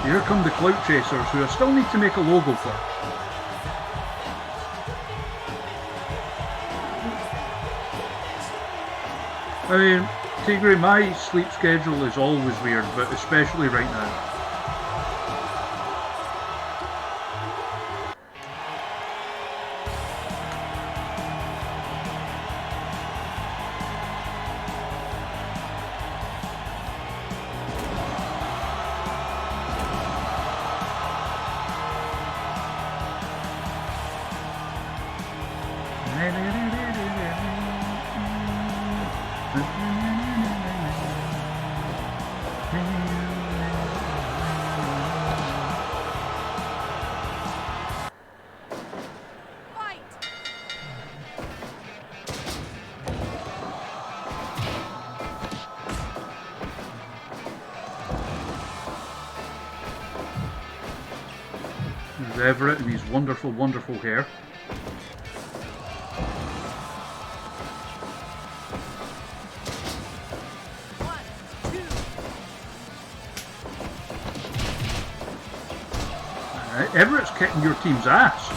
Here come the Clout Chasers, who I still need to make a logo for. I mean, Tigray, my sleep schedule is always weird, but especially right now. Fight! There's Everett and his wonderful, wonderful hair. One, two. Everett's kicking your team's ass.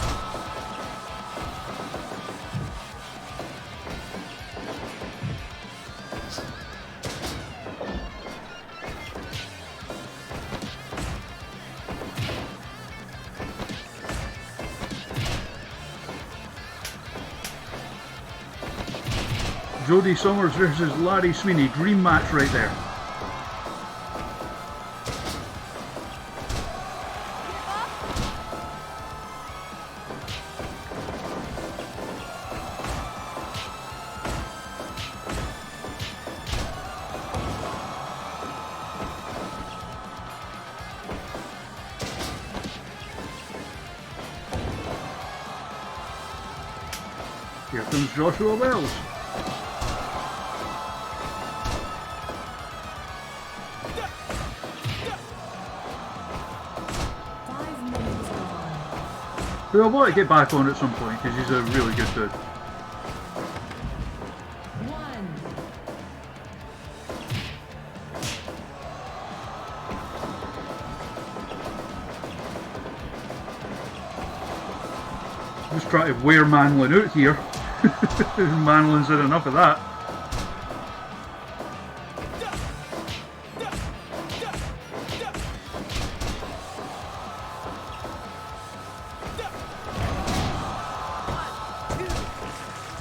Jody Summers versus Larry Sweeney, dream match right there. Here comes Joshua Wells. Who I want to get back on at some point because he's a really good dude. One. Just try to wear Manlin out here. Manlin's had enough of that.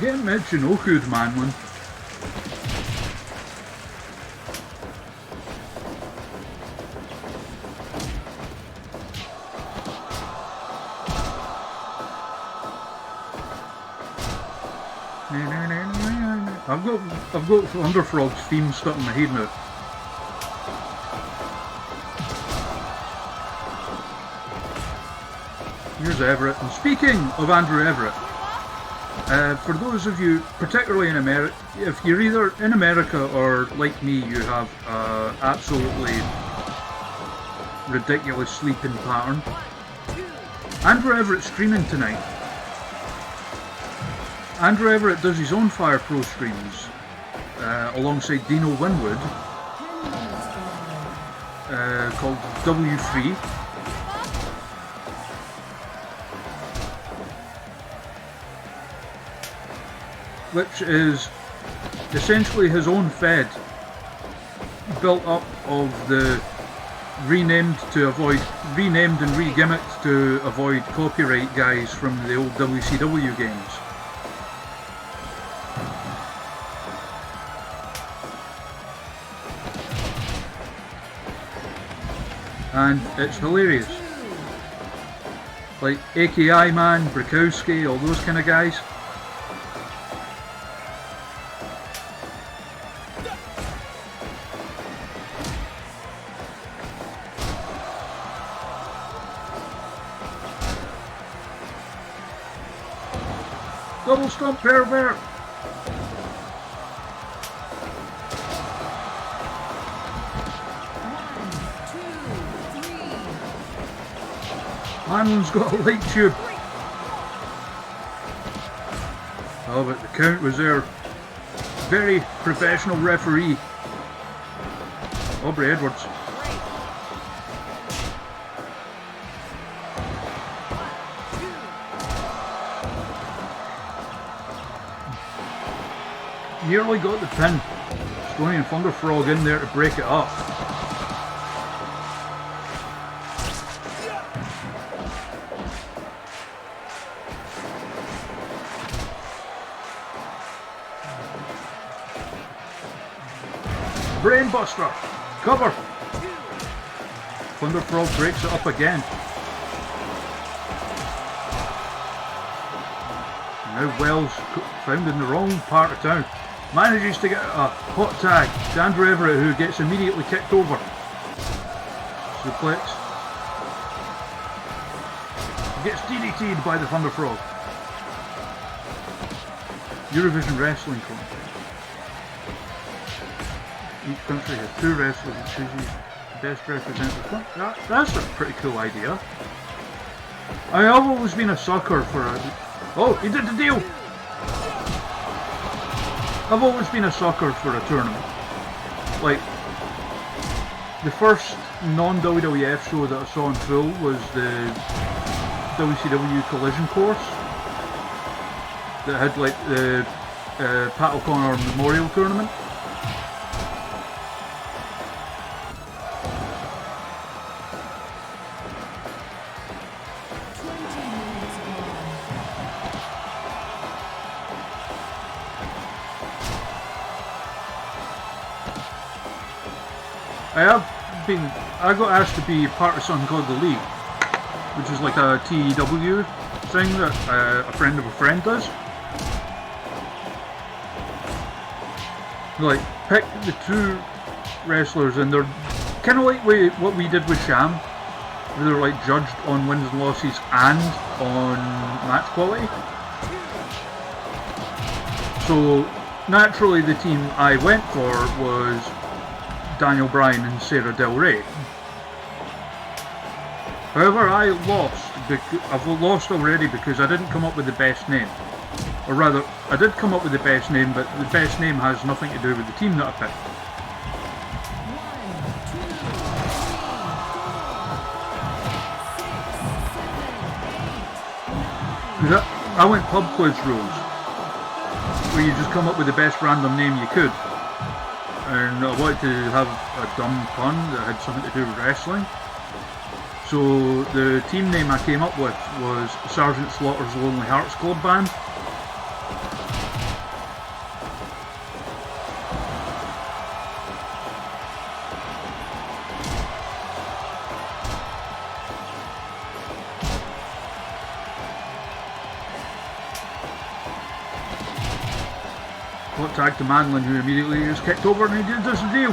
Get Michinoku'd Manlin. I've got Thunderfrog's theme stuck in my head now. Here's Everett. And speaking of Andrew Everett, for those of you, particularly in America, if you're either in America or like me, you have absolutely ridiculous sleeping pattern. Andrew Everett's streaming tonight. Andrew Everett does his own Fire Pro streams alongside Dino Winwood 10 minutes gone. called W3. Which is essentially his own fed, built up of the renamed and re-gimmicked to avoid copyright guys from the old WCW games. And it's hilarious. Like AKI Man, Brakowski, all those kind of guys. Double stomp pervert! Manlin's got a light tube. Oh, but the count was there. Very professional referee, Aubrey Edwards. Nearly got the pin. Stony and Thunderfrog in there to break it up. Brainbuster! Cover! Thunderfrog breaks it up again. Now Wells, found in the wrong part of town, manages to get a hot tag to Andrew Everett, who gets immediately kicked over. Suplex. Gets DDT'd by the Thunder Frog. Eurovision Wrestling Contest. Each country has 2 wrestlers that chooses the best representative. That's a pretty cool idea. I've always been a sucker for a... Oh, he did the deal! I've always been a sucker for a tournament. Like, the first non-WWF show that I saw in full was the WCW Collision Course that had like the Pat O'Connor Memorial Tournament. I got asked to be part of something called the League, which is like a TEW thing that a friend of a friend does. Like, pick the 2 wrestlers, and they're kind of like what we did with Sham, where they're like judged on wins and losses and on match quality. So naturally the team I went for was Daniel Bryan and Sarah Del Rey. However, I lost. I've lost already because I didn't come up with the best name. Or rather, I did come up with the best name, but the best name has nothing to do with the team that I picked. 1, 2, 3, 4, 5, 6, 7, 8, 9. I went pub quiz rules, where you just come up with the best random name you could. And I wanted to have a dumb pun that had something to do with wrestling. So the team name I came up with was Sergeant Slaughter's Lonely Hearts Club Band. Hot tag to Manlin, who immediately is kicked over, and he does the deal.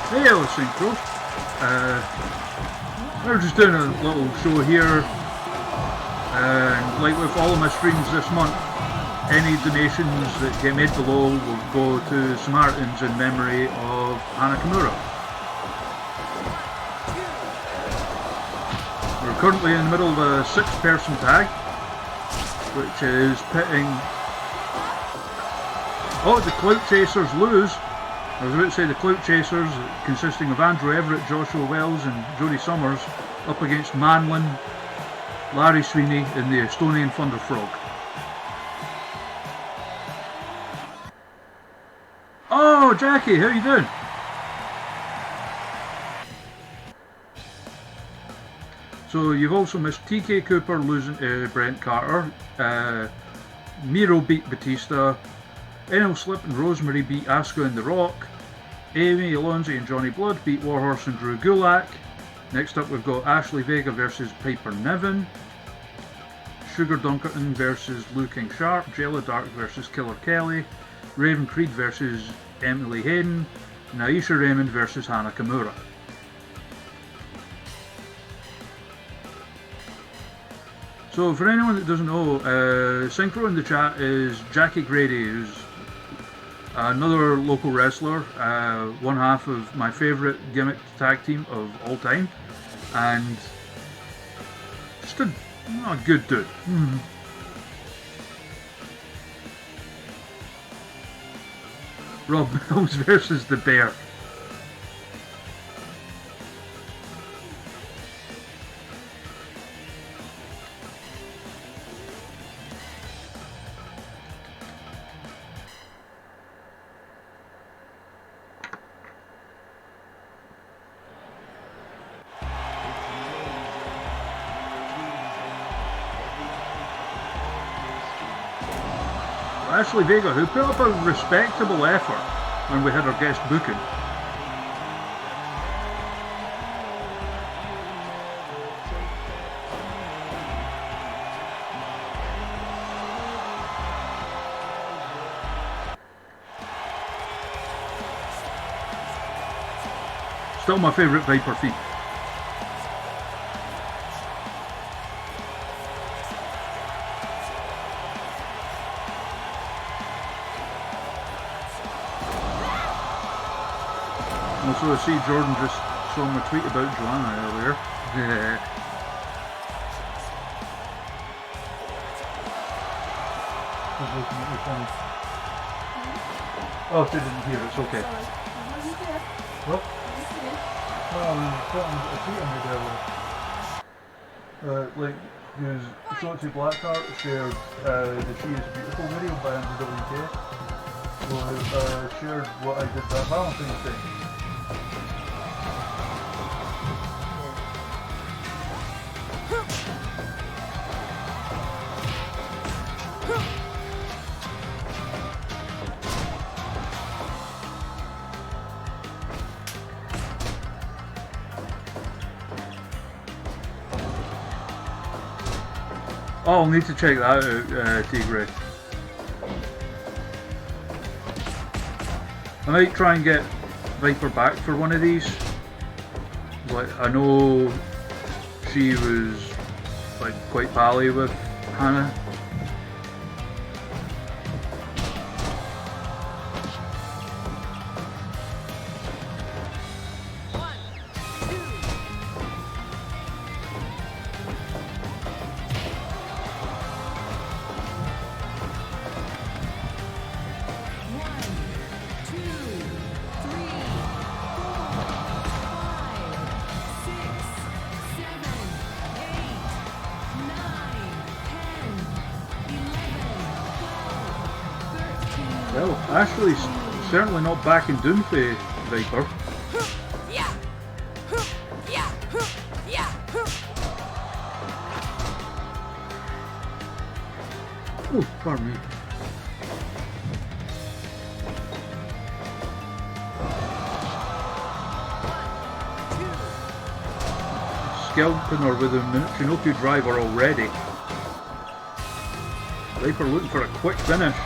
Hey, hello, Synchro. We're just doing a little show here, and like with all of my streams this month, any donations that get made below will go to Samaritans in memory of Hana Kimura. We're currently in the middle of a 6-person tag, which is pitting... Oh, the Clout Chasers lose. I was about to say the Clout Chasers, consisting of Andrew Everett, Joshua Wells and Jody Summers, up against Manlin, Larry Sweeney and the Estonian Thunder Frog. Oh, Jackie, how you doing? So you've also missed TK Cooper losing to Brent Carter, Miro beat Batista, Enel Slip and Rosemary beat Asuka and The Rock, Amy Alonzi and Johnny Blood beat Warhorse and Drew Gulak. Next up we've got Ashley Vega versus Piper Niven, Sugar Dunkerton versus Lou King Sharp, Jayla Dark versus Killer Kelly, Raven Creed versus Emily Hayden, and Aisha Raymond versus Hana Kimura. So for anyone that doesn't know, Synchro in the chat is Jackie Grady, who's another local wrestler, one half of my favourite gimmick tag team of all time, and just a good dude. Rob Mills versus the Bear. Ashley Vega, who put up a respectable effort when we had our guest booking. Still my favourite Viper feat. Also, I see Jordan just saw my tweet about Joanna earlier. Oh, she didn't hear it, it's okay. What? Well, I was talking about a tweet I made earlier. Like, because Shotzi Blackheart shared the She Is Beautiful video by MWK. So I shared what I did that Valentine's Day. Oh, I'll need to check that out, Tigray. I might try and get Viper back for one of these. Like, I know she was like quite pally with Hana. Well, Ashley's certainly not backing down for Viper. Oh, pardon me. Scalping her with a Michinoku driver already. Viper looking for a quick finish.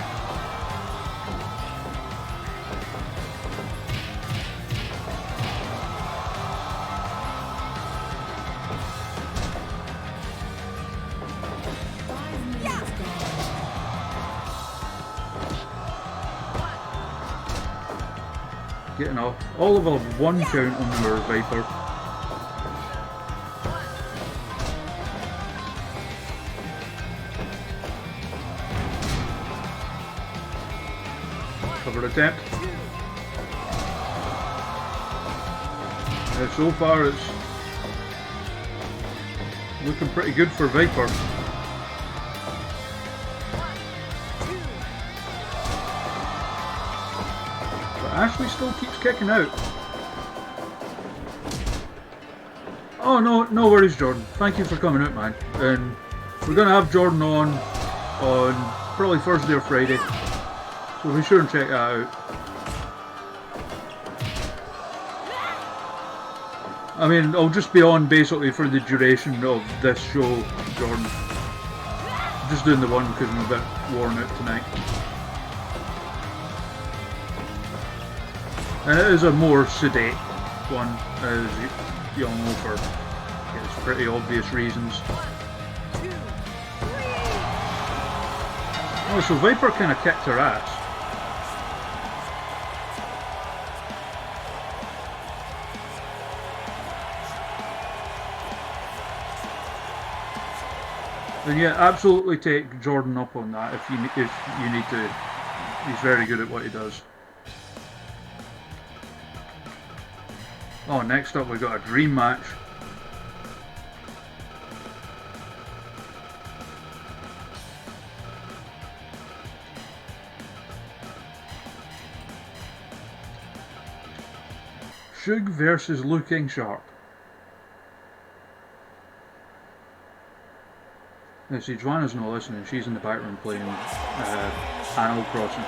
Getting off all of a one count on their Viper. Cover attempt. So far it's looking pretty good for Viper. Ashley still keeps kicking out. Oh no worries, Jordan. Thank you for coming out, man. And we're gonna have Jordan on probably Thursday or Friday, so be sure and check that out. I mean, I'll just be on basically for the duration of this show, Jordan. Just doing the one because I'm a bit worn out tonight. And it is a more sedate one, as you'll know, for pretty obvious reasons. Oh, so Viper kind of kicked her ass. And yeah, absolutely take Jordan up on that if you need to. He's very good at what he does. Oh, next up we got a dream match. Shug versus Looking Sharp. Now see, Joanna's not listening, she's in the background playing Animal Crossing.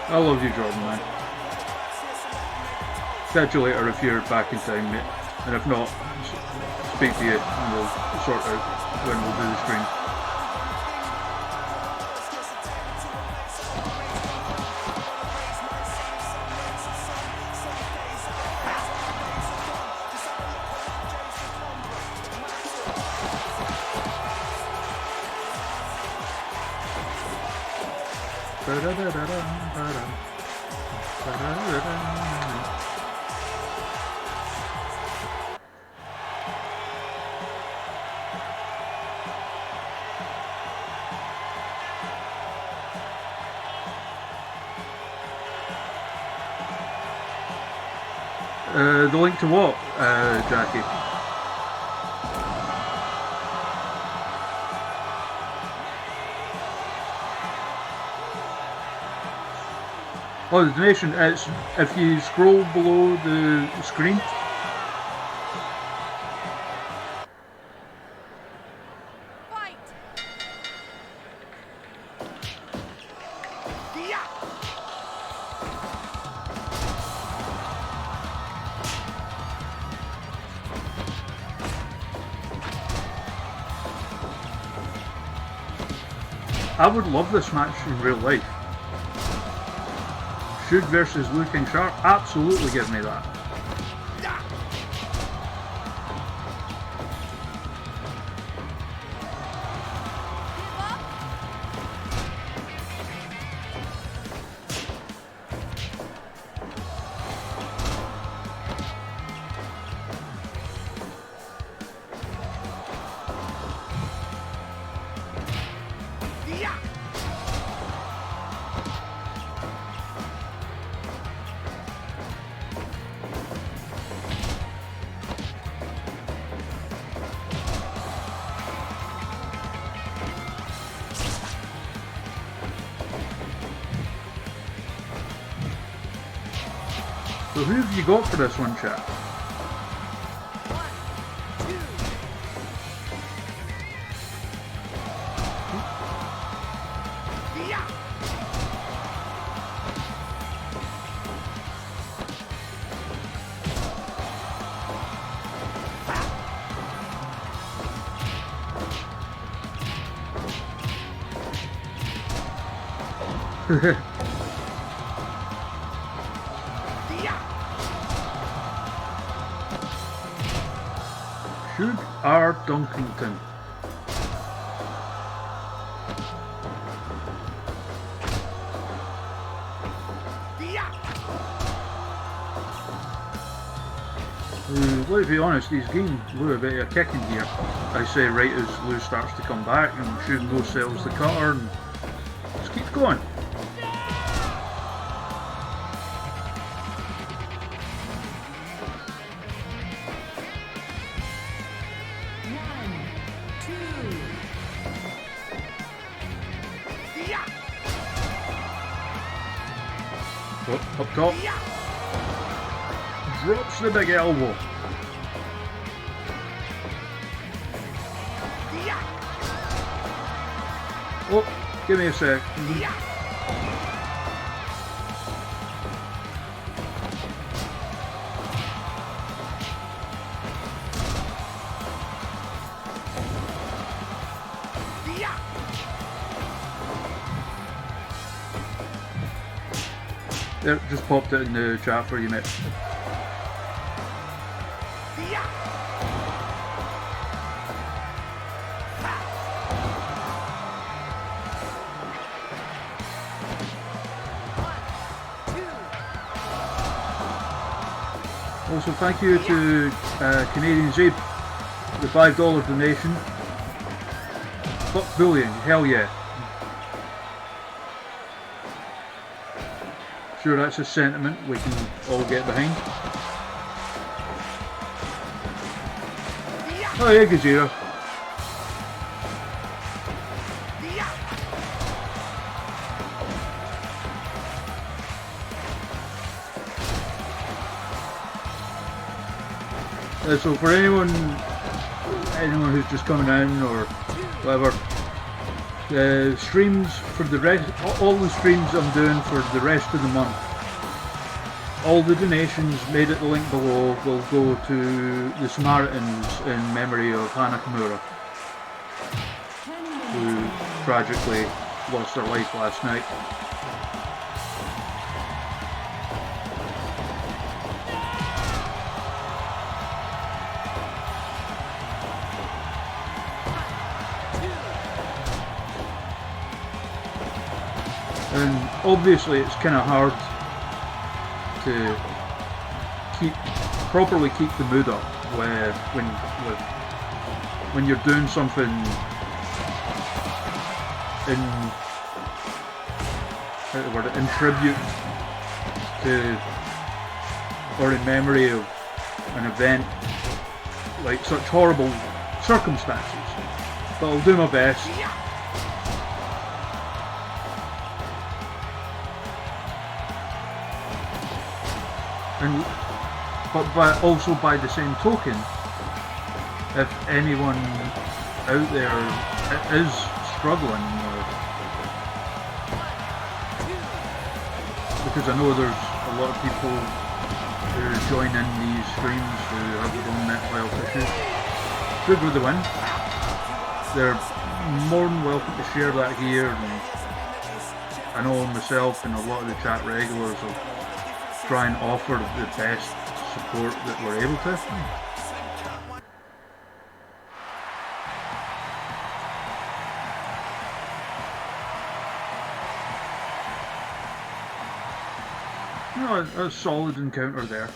I love you, Jordan, man. catch you later if you're back in time, mate. And if not, speak to you and we'll sort out when we'll do the stream. The link to what, Jackie? Oh, the donation, it's if you scroll below the screen. Fight! I would love this match in real life. Shug versus Liu King Shark, absolutely give me that. So who have you got for this one, chat? Shug R. Dunkington. Let's be honest, he's gained Lou a bit of a kicking here. I say right as Lou starts to come back and Shug no sells the cutter and just keeps going. Up top. Drops the big elbow. Oh, give me a sec. There, just popped it in the chat for you, mate. Also, thank you to Canadian Zabe, the $5 donation. Fuck bullying, hell yeah. Sure, that's a sentiment we can all get behind. Oh yeah, Gajira. So for anyone who's just coming in or whatever, the streams for the rest, all the streams I'm doing for the rest of the month all the donations made at the link below will go to the Samaritans in memory of Hana Kimura, who tragically lost their life last night. And obviously it's kind of hard to properly keep the mood up when you're doing something in tribute to or in memory of an event like such horrible circumstances. But I'll do my best. But also by the same token, if anyone out there is struggling, because I know there's a lot of people who join in these streams who have their own mental health issues, good with the win. They're more than welcome to share that here, and I know myself and a lot of the chat regulars will try and offer the best support that we're able to. A solid encounter there.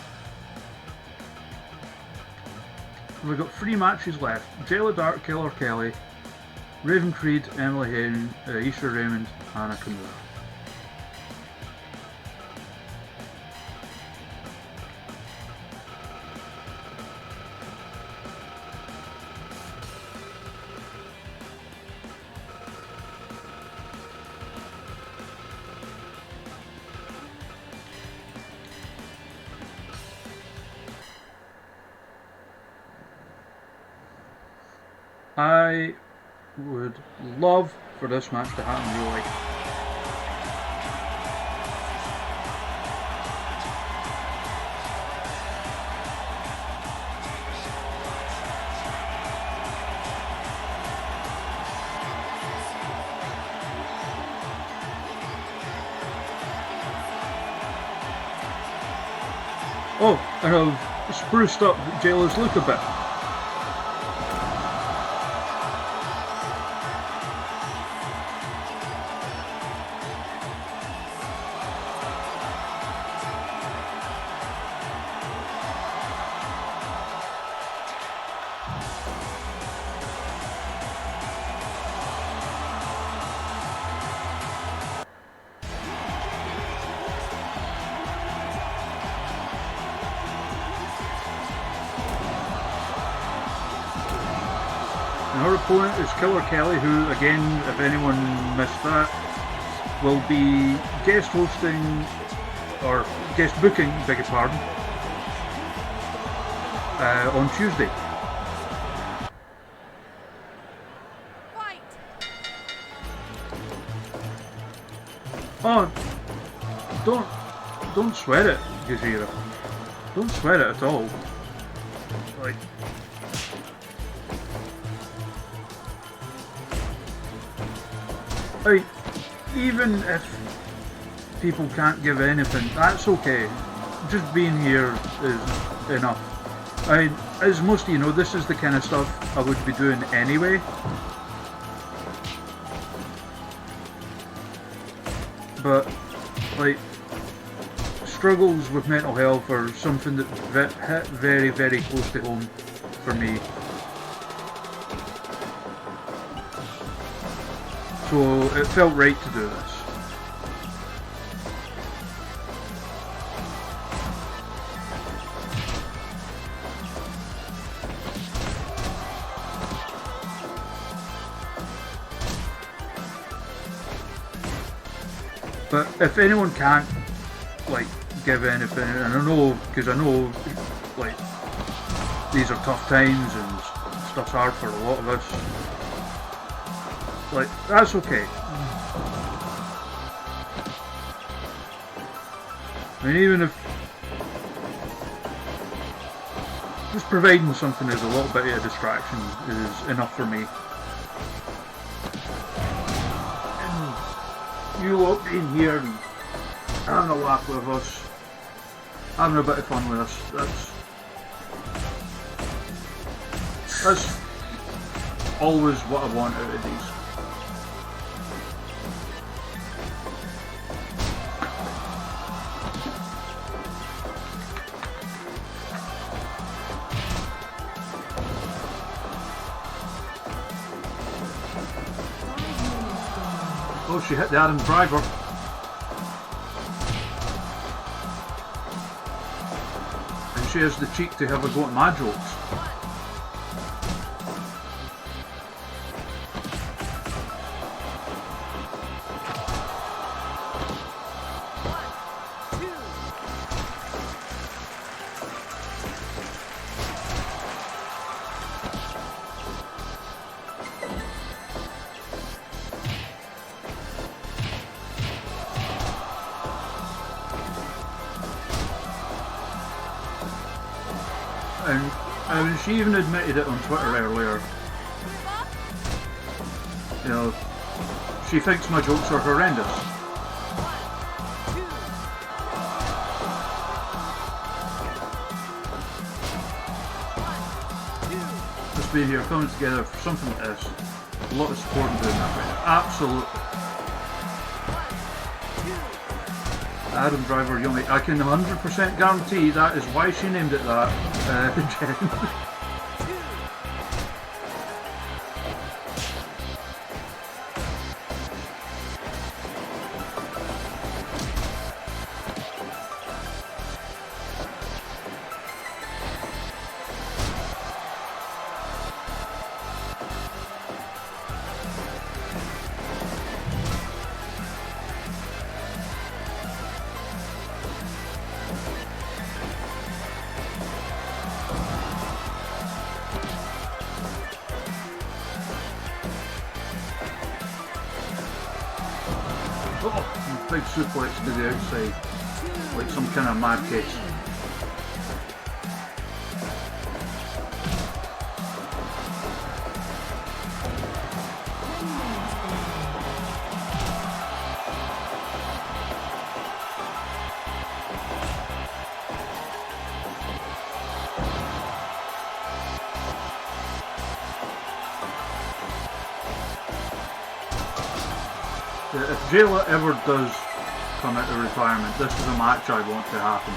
We've got 3 matches left. Jayla Dark, Killer Kelly, Raven Creed, Emily Hayden, Isha Raymond, Hana Kimura. I would love for this match to happen in real life. Oh, and I've spruced up Jayla's look a bit. Her opponent is Killer Kelly, who, again, if anyone missed that, will be guest hosting, or guest booking, beg your pardon, on Tuesday. Fight. Oh, don't sweat it, Gajira. Don't sweat it at all. Like, even if people can't give anything, that's okay. Just being here is enough. As most of you know, this is the kind of stuff I would be doing anyway. But, like, struggles with mental health are something that hit very, very close to home for me. So it felt right to do this. But if anyone can't, like, give anything, and I know, because I know, like, these are tough times and stuff's hard for a lot of us. Like, that's okay. I mean, even if Just providing something as a little bit of a distraction is enough for me. And you lot being here and having a laugh with us, having a bit of fun with us, that's always what I want out of these. Oh, she hit the Adam Driver. And she has the cheek to have a go at my jokes. And I mean, she even admitted it on Twitter earlier. You know, she thinks my jokes are horrendous. Just being here, coming together for something like this. A lot of support and doing that right now. Absolutely. Adam Driver Yummy. I can 100% guarantee that is why she named it that. Jen. Oh, big suplex to the outside, like some kind of mad case. If Jayla ever does come out of retirement, this is a match I want to happen.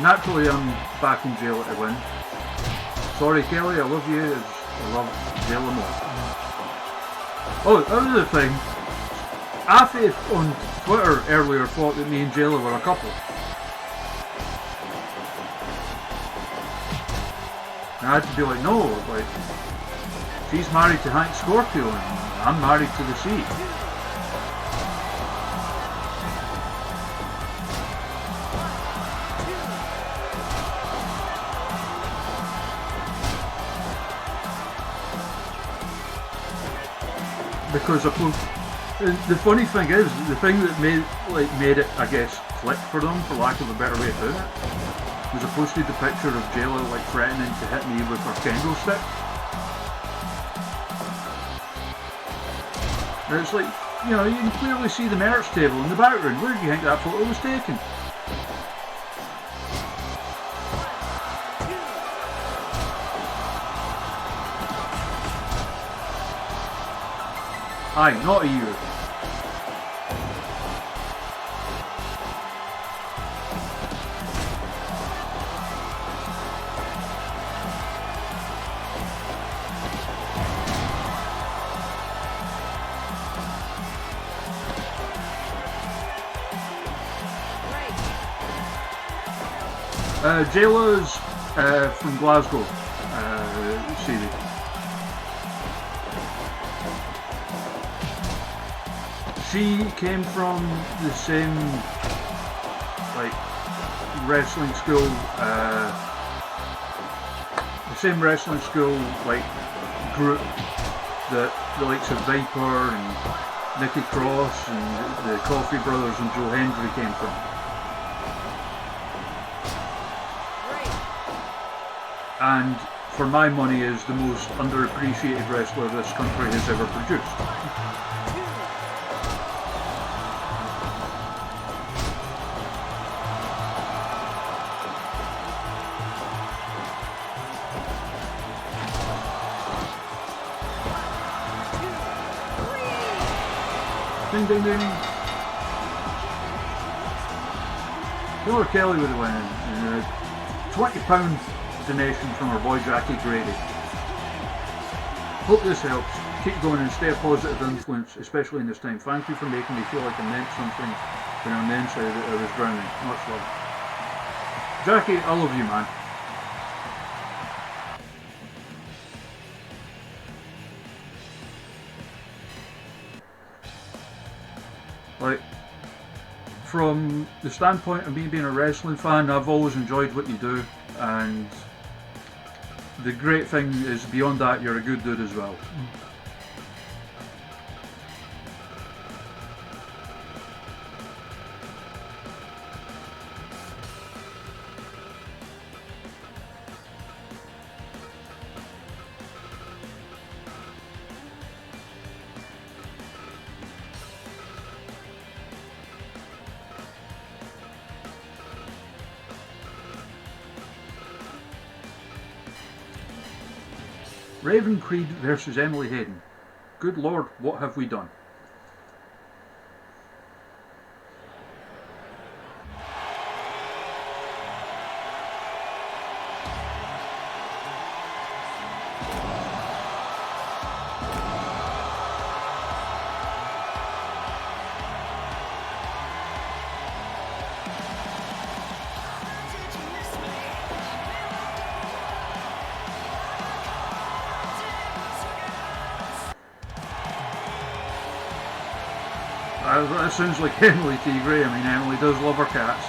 Naturally, I'm back in Jayla to win. Sorry, Kelly, I love you. I love Jayla more. Oh, another thing. Afi on Twitter earlier thought that me and Jayla were a couple. And I had to be like, no, like, she's married to Hank Scorpio and I'm married to the sea. Because the funny thing is, the thing that made it, I guess, click for them, for lack of a better way of putting it, was I posted the picture of Jayla like threatening to hit me with her kendo stick. And it's like, you know, you can clearly see the merch table in the background. Where do you think that photo was taken? Aye, not a year. Jayla's from Glasgow, series. She came from the same like wrestling school, like group that the likes of Viper and Nikki Cross and the Coffee Brothers and Joe Hendry came from. And for my money is the most underappreciated wrestler this country has ever produced. Ding ding ding. Killer Kelly with the win. £20 donation from our boy Jackie Grady. Hope this helps. Keep going and stay a positive influence, especially in this time. Thank you for making me feel like I meant something when on the inside that I was drowning. Much love. Jackie, I love you, man. Like, from the standpoint of me being a wrestling fan, I've always enjoyed what you do, and the great thing is beyond that, you're a good dude as well. Raven Creed versus Emily Hayden. Good Lord, what have we done? That sounds like Emily T. Gray. I mean, Emily does love her cats.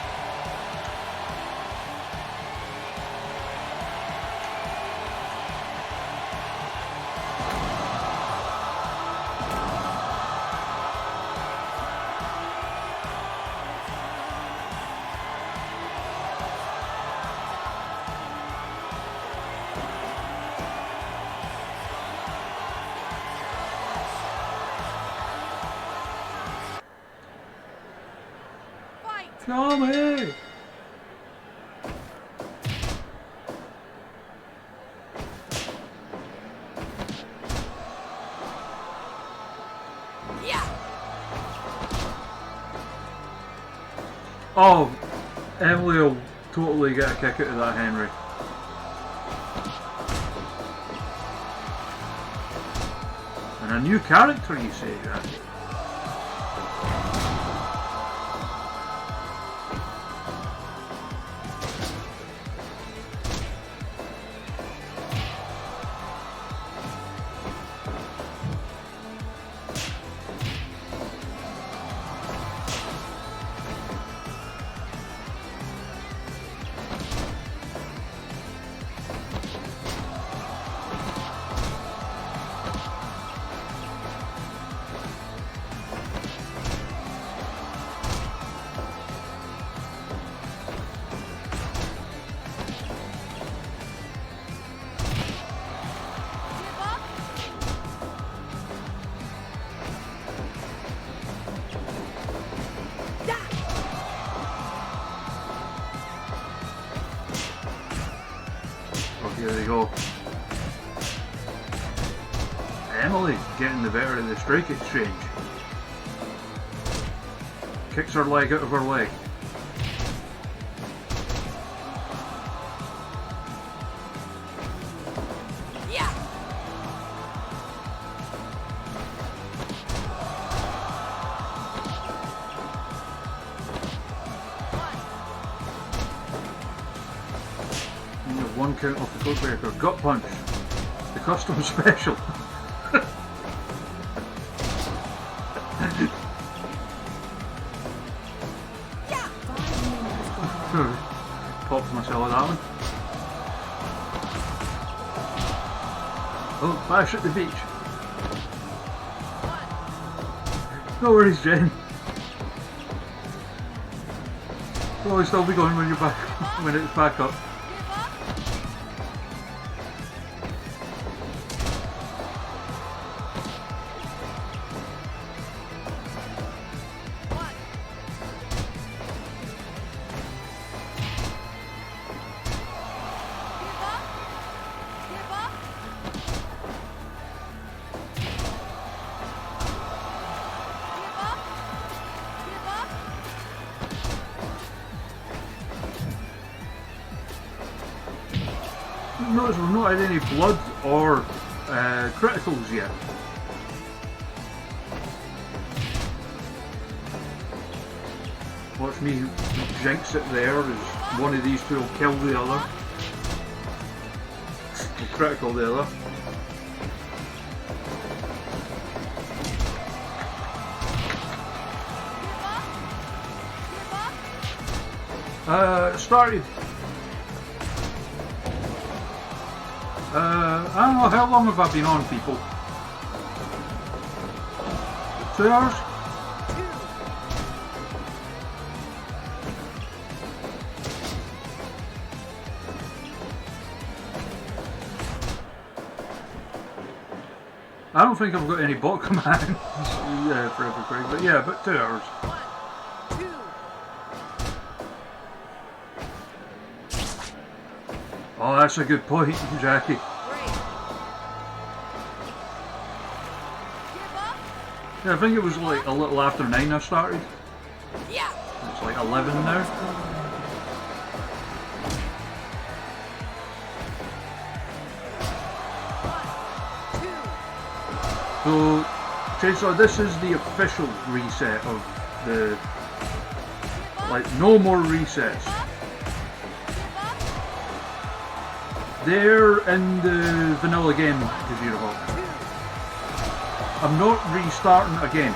Tommy! Yeah. Oh, Emily will totally get a kick out of that, Henry. And a new character, you say, Jackie? Here they go. Emily getting the better of the strike exchange. Kicks her leg out of her leg. one count off the codebreaker. Gut punch. The custom special. Popped myself with that one. Oh, bash at the beach. No worries, Jen. It'll always still be going when you're back when it's back up. Notice we've not had any blood or criticals yet. Watch me jinx it there as one of these two will kill the other. Will critical the other. Started. I don't know, how long have I been on, people? 2 hours? I don't think I've got any bot commands for every break, but yeah, about 2 hours. Oh, that's a good point, Jackie. Yeah, I think it was like a little after 9 I started. Yeah. It's like 11 now. So, Chainsaw, this is the official reset of the... Like, no more resets. They're in the vanilla game, Gazira. I'm not restarting again,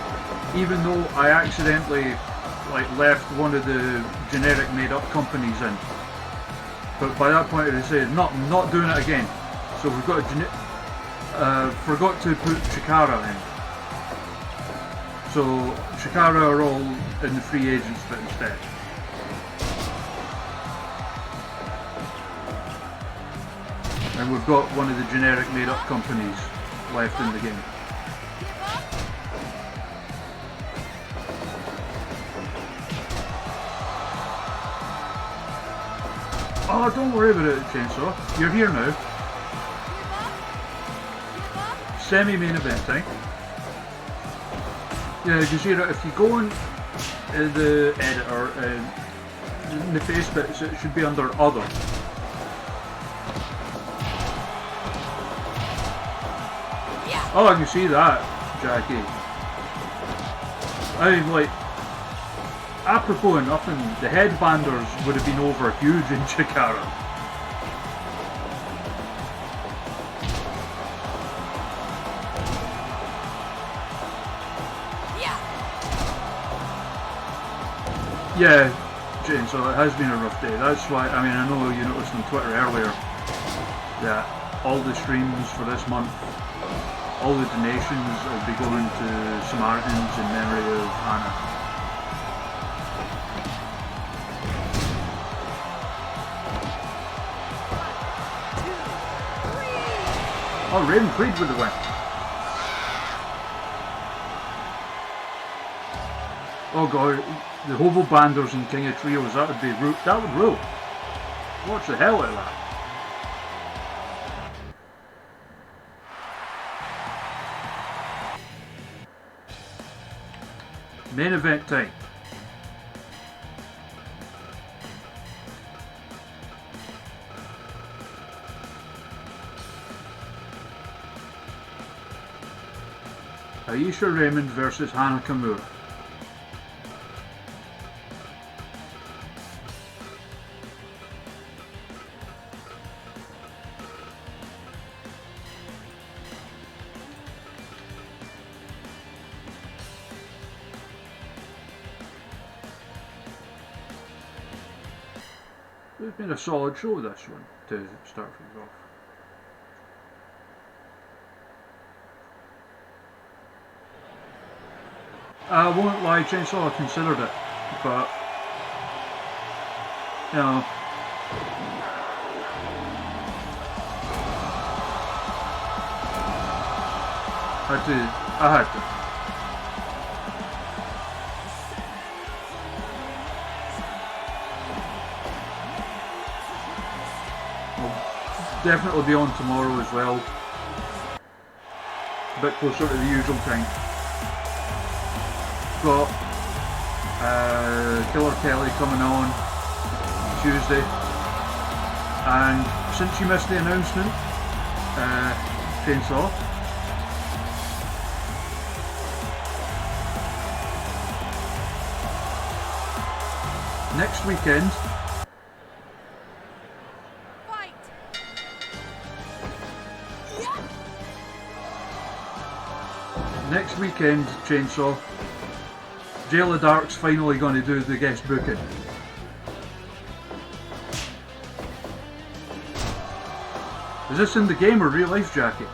even though I accidentally left one of the generic made-up companies in. But by that point I said, no, I'm not doing it again. So we've got a forgot to put Chikara in. So Chikara are all in the free agents bit instead. And we've got one of the generic made-up companies left in the game. Oh, don't worry about it, Chainsaw. You're here now. Semi-main event time. Yeah, Gazira, if you go in the editor, in the face bits, it should be under Other. Oh, I can see that, Jackie. I mean, like, apropos of nothing, the headbanders would have been over huge in Chikara. Yeah, Jane, so it has been a rough day. That's why, I mean, I know you noticed on Twitter earlier that all the streams for this month, all the donations will be going to Samaritans in memory of Hana. Oh, Raven Creed with the win. Oh god, the Hobo Banders and King of Trios, that would rule. Watch the hell out of that. Main event time. Aisha Raymond versus Hana Kimura. It's been a solid show, this one, to start things off. I won't lie, Chainsaw, I considered it, but, you know, I had to. I'll definitely be on tomorrow as well. A bit closer to the usual time. Got Killer Kelly coming on Tuesday, and since you missed the announcement, Chainsaw, next weekend, Fight! next weekend, Chainsaw, Jail of Dark's finally going to do the guest booking. Is this in the game or real life, Jackie?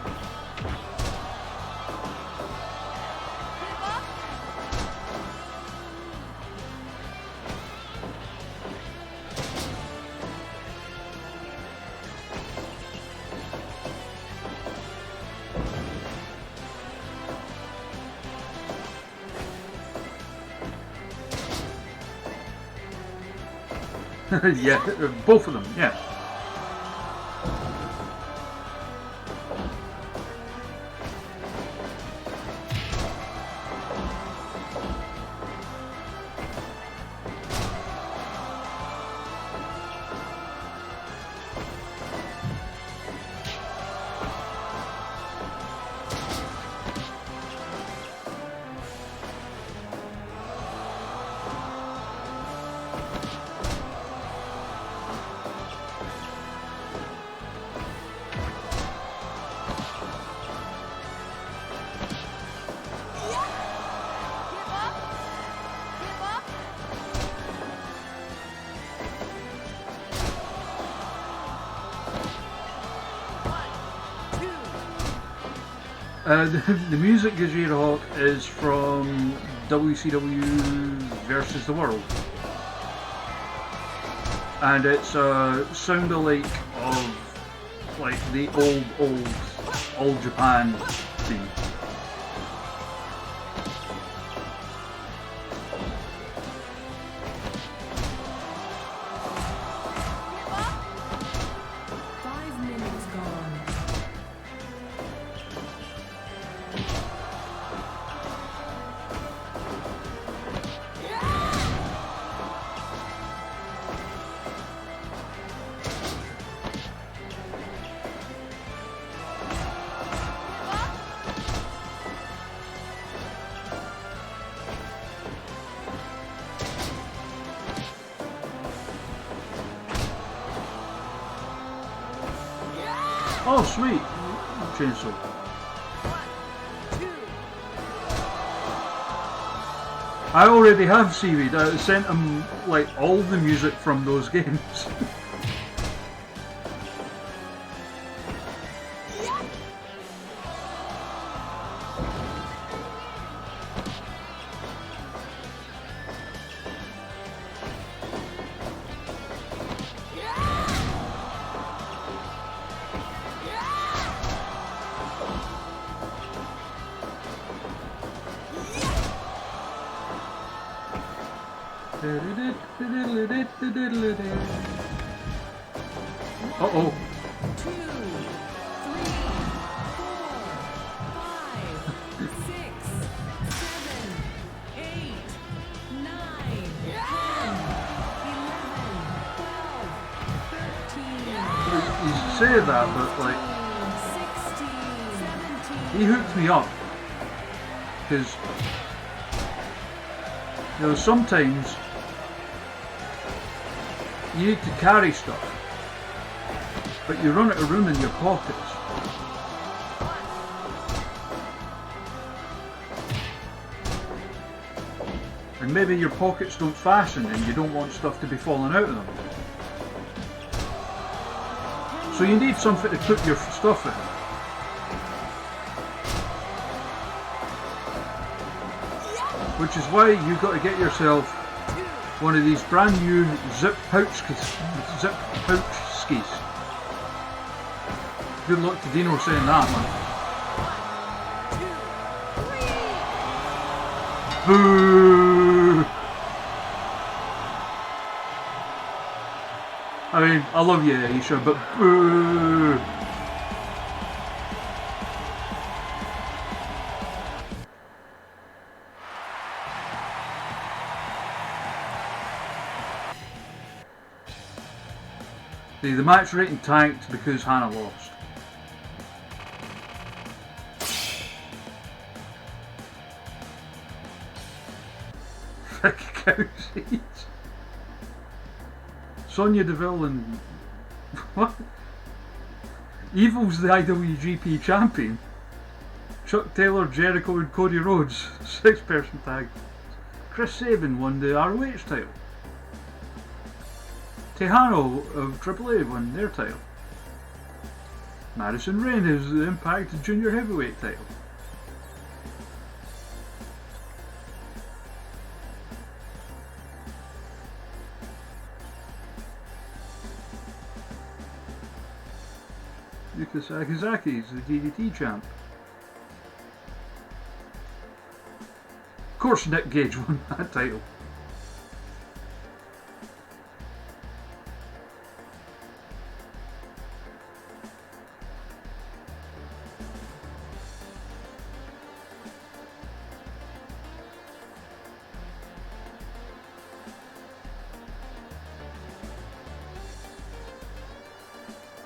Yeah, both of them, yeah. The music Gajira Hawk is from WCW versus the World, and it's a sound-alike of like the old All Japan theme. Oh, sweet! Chainsaw. I already have Seaweed. I sent him like all the music from those games. Uh-oh. 2, 3, 4, 5, 6, 7, 8, 9, 10, 11, 12, 13, You say that, but like, 16, 17. he hooked me up. Because, you know, sometimes you need to carry stuff, but you run out of room in your pockets. And maybe your pockets don't fasten and you don't want stuff to be falling out of them. So you need something to put your stuff in. Which is why you've got to get yourself one of these brand new zip pouch skis. Good luck to Dino saying that, man. 1, 2, 3. Boo! I mean, I love you, Aisha, but boo! The match rating tanked because Hana lost. Cow seeds. Sonya Deville and what? Evil's the IWGP champion. Chuck Taylor, Jericho, and Cody Rhodes 6-person tag. Chris Sabin won the ROH title. Tejano of AAA won their title. Madison Rayne has the Impact Junior Heavyweight title. Yuka Sakazaki is the DDT champ. Of course Nick Gage won that title.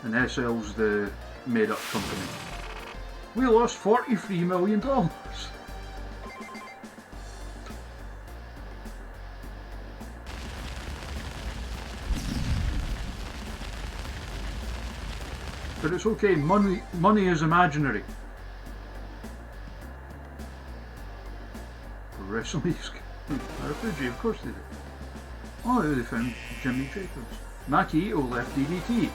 And SL's the made up company. We lost $43 million. But it's okay, money is imaginary. WrestleMania RPG, of course they did. Oh, they found Jimmy Jacobs. Maki Ito left DDT.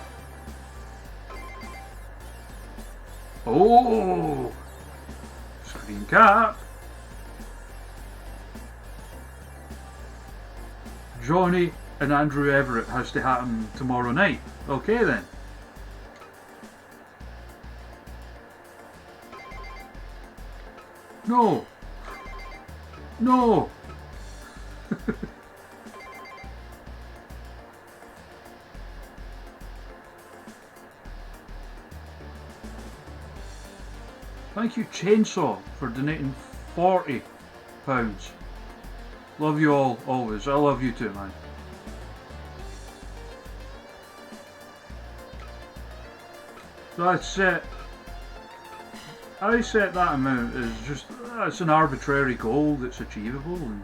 Oh! Screen cap. Johnny and Andrew Everett has to happen tomorrow night. Okay then. No! No! Thank you, Chainsaw, for donating £40. Love you all, always. I love you too, man. So I set that amount as just, it's an arbitrary goal that's achievable. And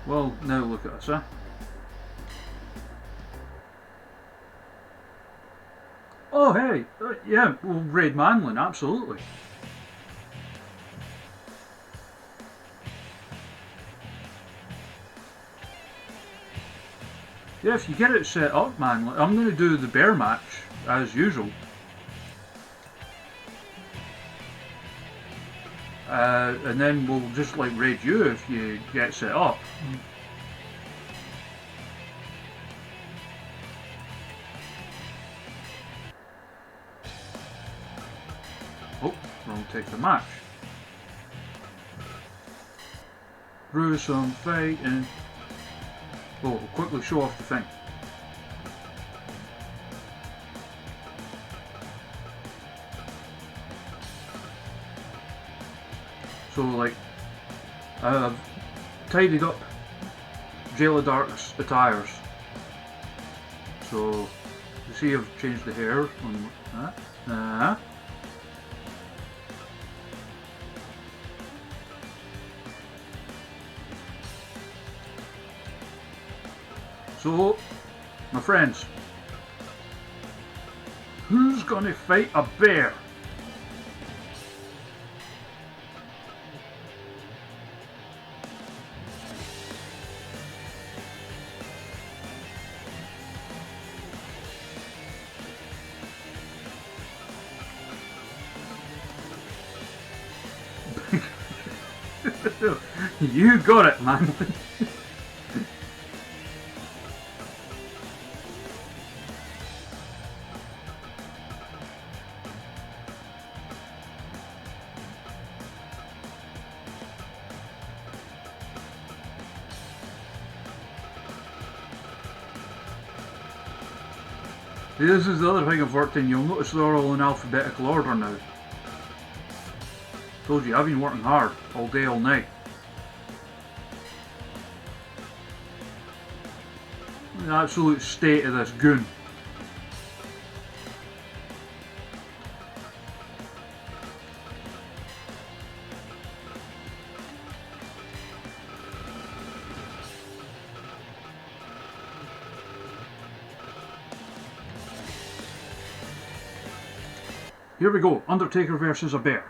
well, now look at us, huh? Oh hey, yeah, well, Raid Manlin, absolutely. Yeah, if you get it set up, man, I'm going to do the bear match, as usual. And then we'll just like raid you if you get set up. Oh, wrong take the match. Gruesome fight and oh, we'll quickly show off the thing. So like, I've tidied up Jail of Dark's attires. So you see I've changed the hair on that. So, my friends, who's gonna fight a bear? You got it, man. See, this is the other thing I've worked in. You'll notice they're all in alphabetical order now. Told you, I've been working hard all day, all night. The absolute state of this goon. Here we go, Undertaker versus a bear.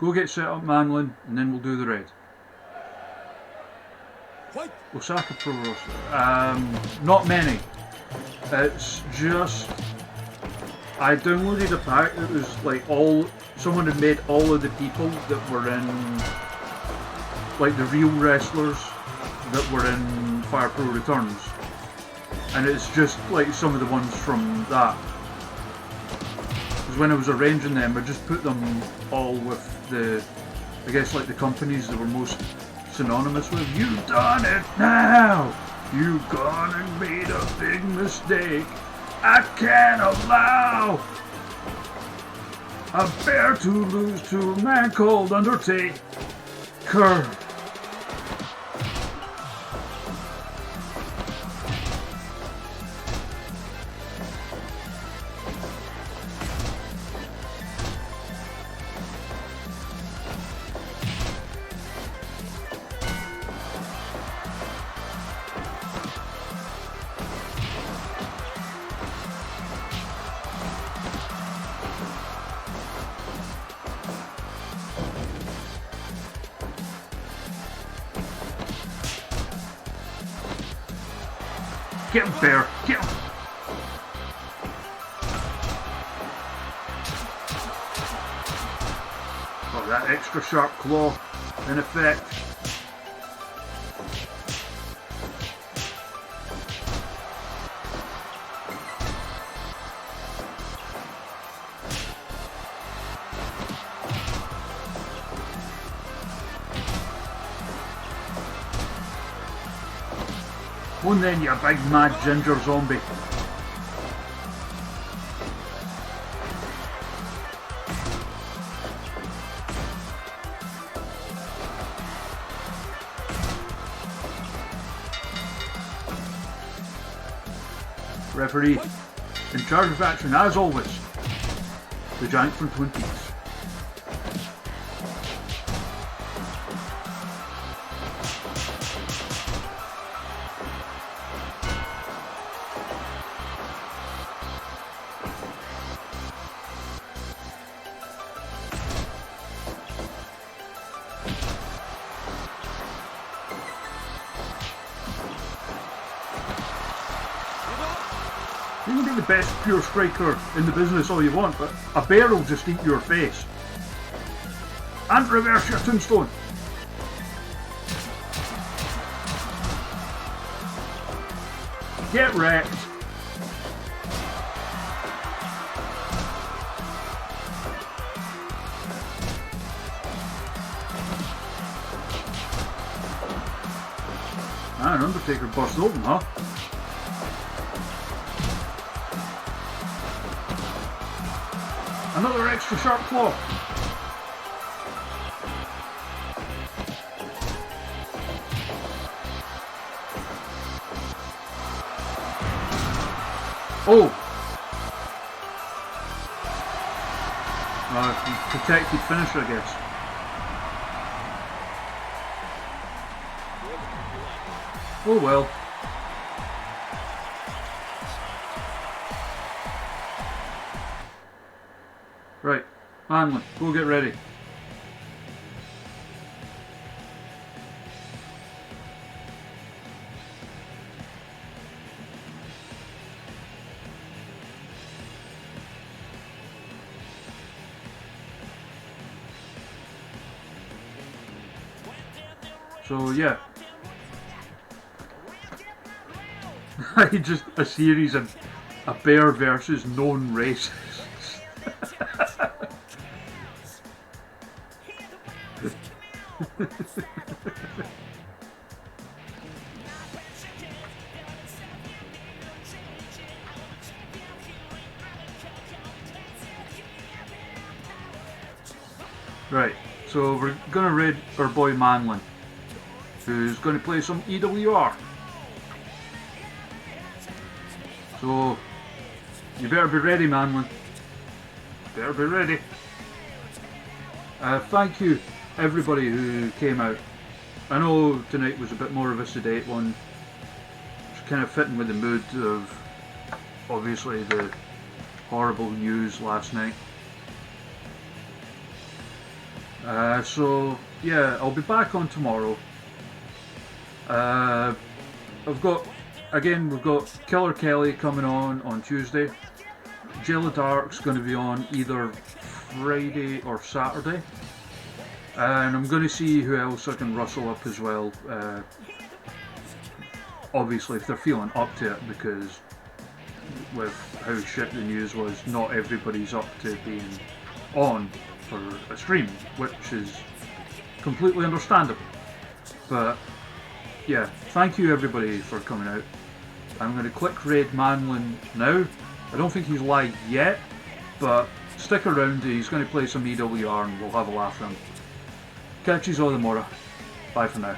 Go get set up, Manlin, and then we'll do the raid. What? Osaka Pro Wrestling. Not many. It's just I downloaded a pack that was like someone had made all of the people that were in, like the real wrestlers that were in Fire Pro Returns, and it's just like some of the ones from that. Because when I was arranging them, I just put them all with the, I guess like the companies that were most synonymous with. You done it now! You gone and made a big mistake. I can't allow a bear to lose to a man called Undertaker. Get him, bear! Get him! Oh, that extra sharp claw in effect. Go on then, you big mad ginger zombie. Referee, in charge of action as always, the giant from Twin Peaks. You can be the best pure striker in the business all you want, but a bear will just eat your face. And reverse your tombstone. Get wrecked. And Undertaker burst open, huh? Another extra sharp claw. Oh! Protected finish, I guess. Oh well. Right, Hanlon, go get ready. So yeah, just a series of a bear versus known racists. Right, so we're gonna raid our boy Manlin, who's gonna play some EWR. So you better be ready, Manlin. Better be ready. Thank you, everybody who came out. I know tonight was a bit more of a sedate one. It's kind of fitting with the mood of obviously the horrible news last night. So yeah, I'll be back on tomorrow. We've got Killer Kelly coming on Tuesday. Jail Dark's going to be on either Friday or Saturday. And I'm going to see who else I can rustle up as well. Obviously, if they're feeling up to it, because with how shit the news was, not everybody's up to being on for a stream, which is completely understandable. But yeah, thank you everybody for coming out. I'm going to click raid Manlin now. I don't think he's live yet, but stick around, he's going to play some EWR and we'll have a laugh with him. Catch yous all tomorrow. Bye for now.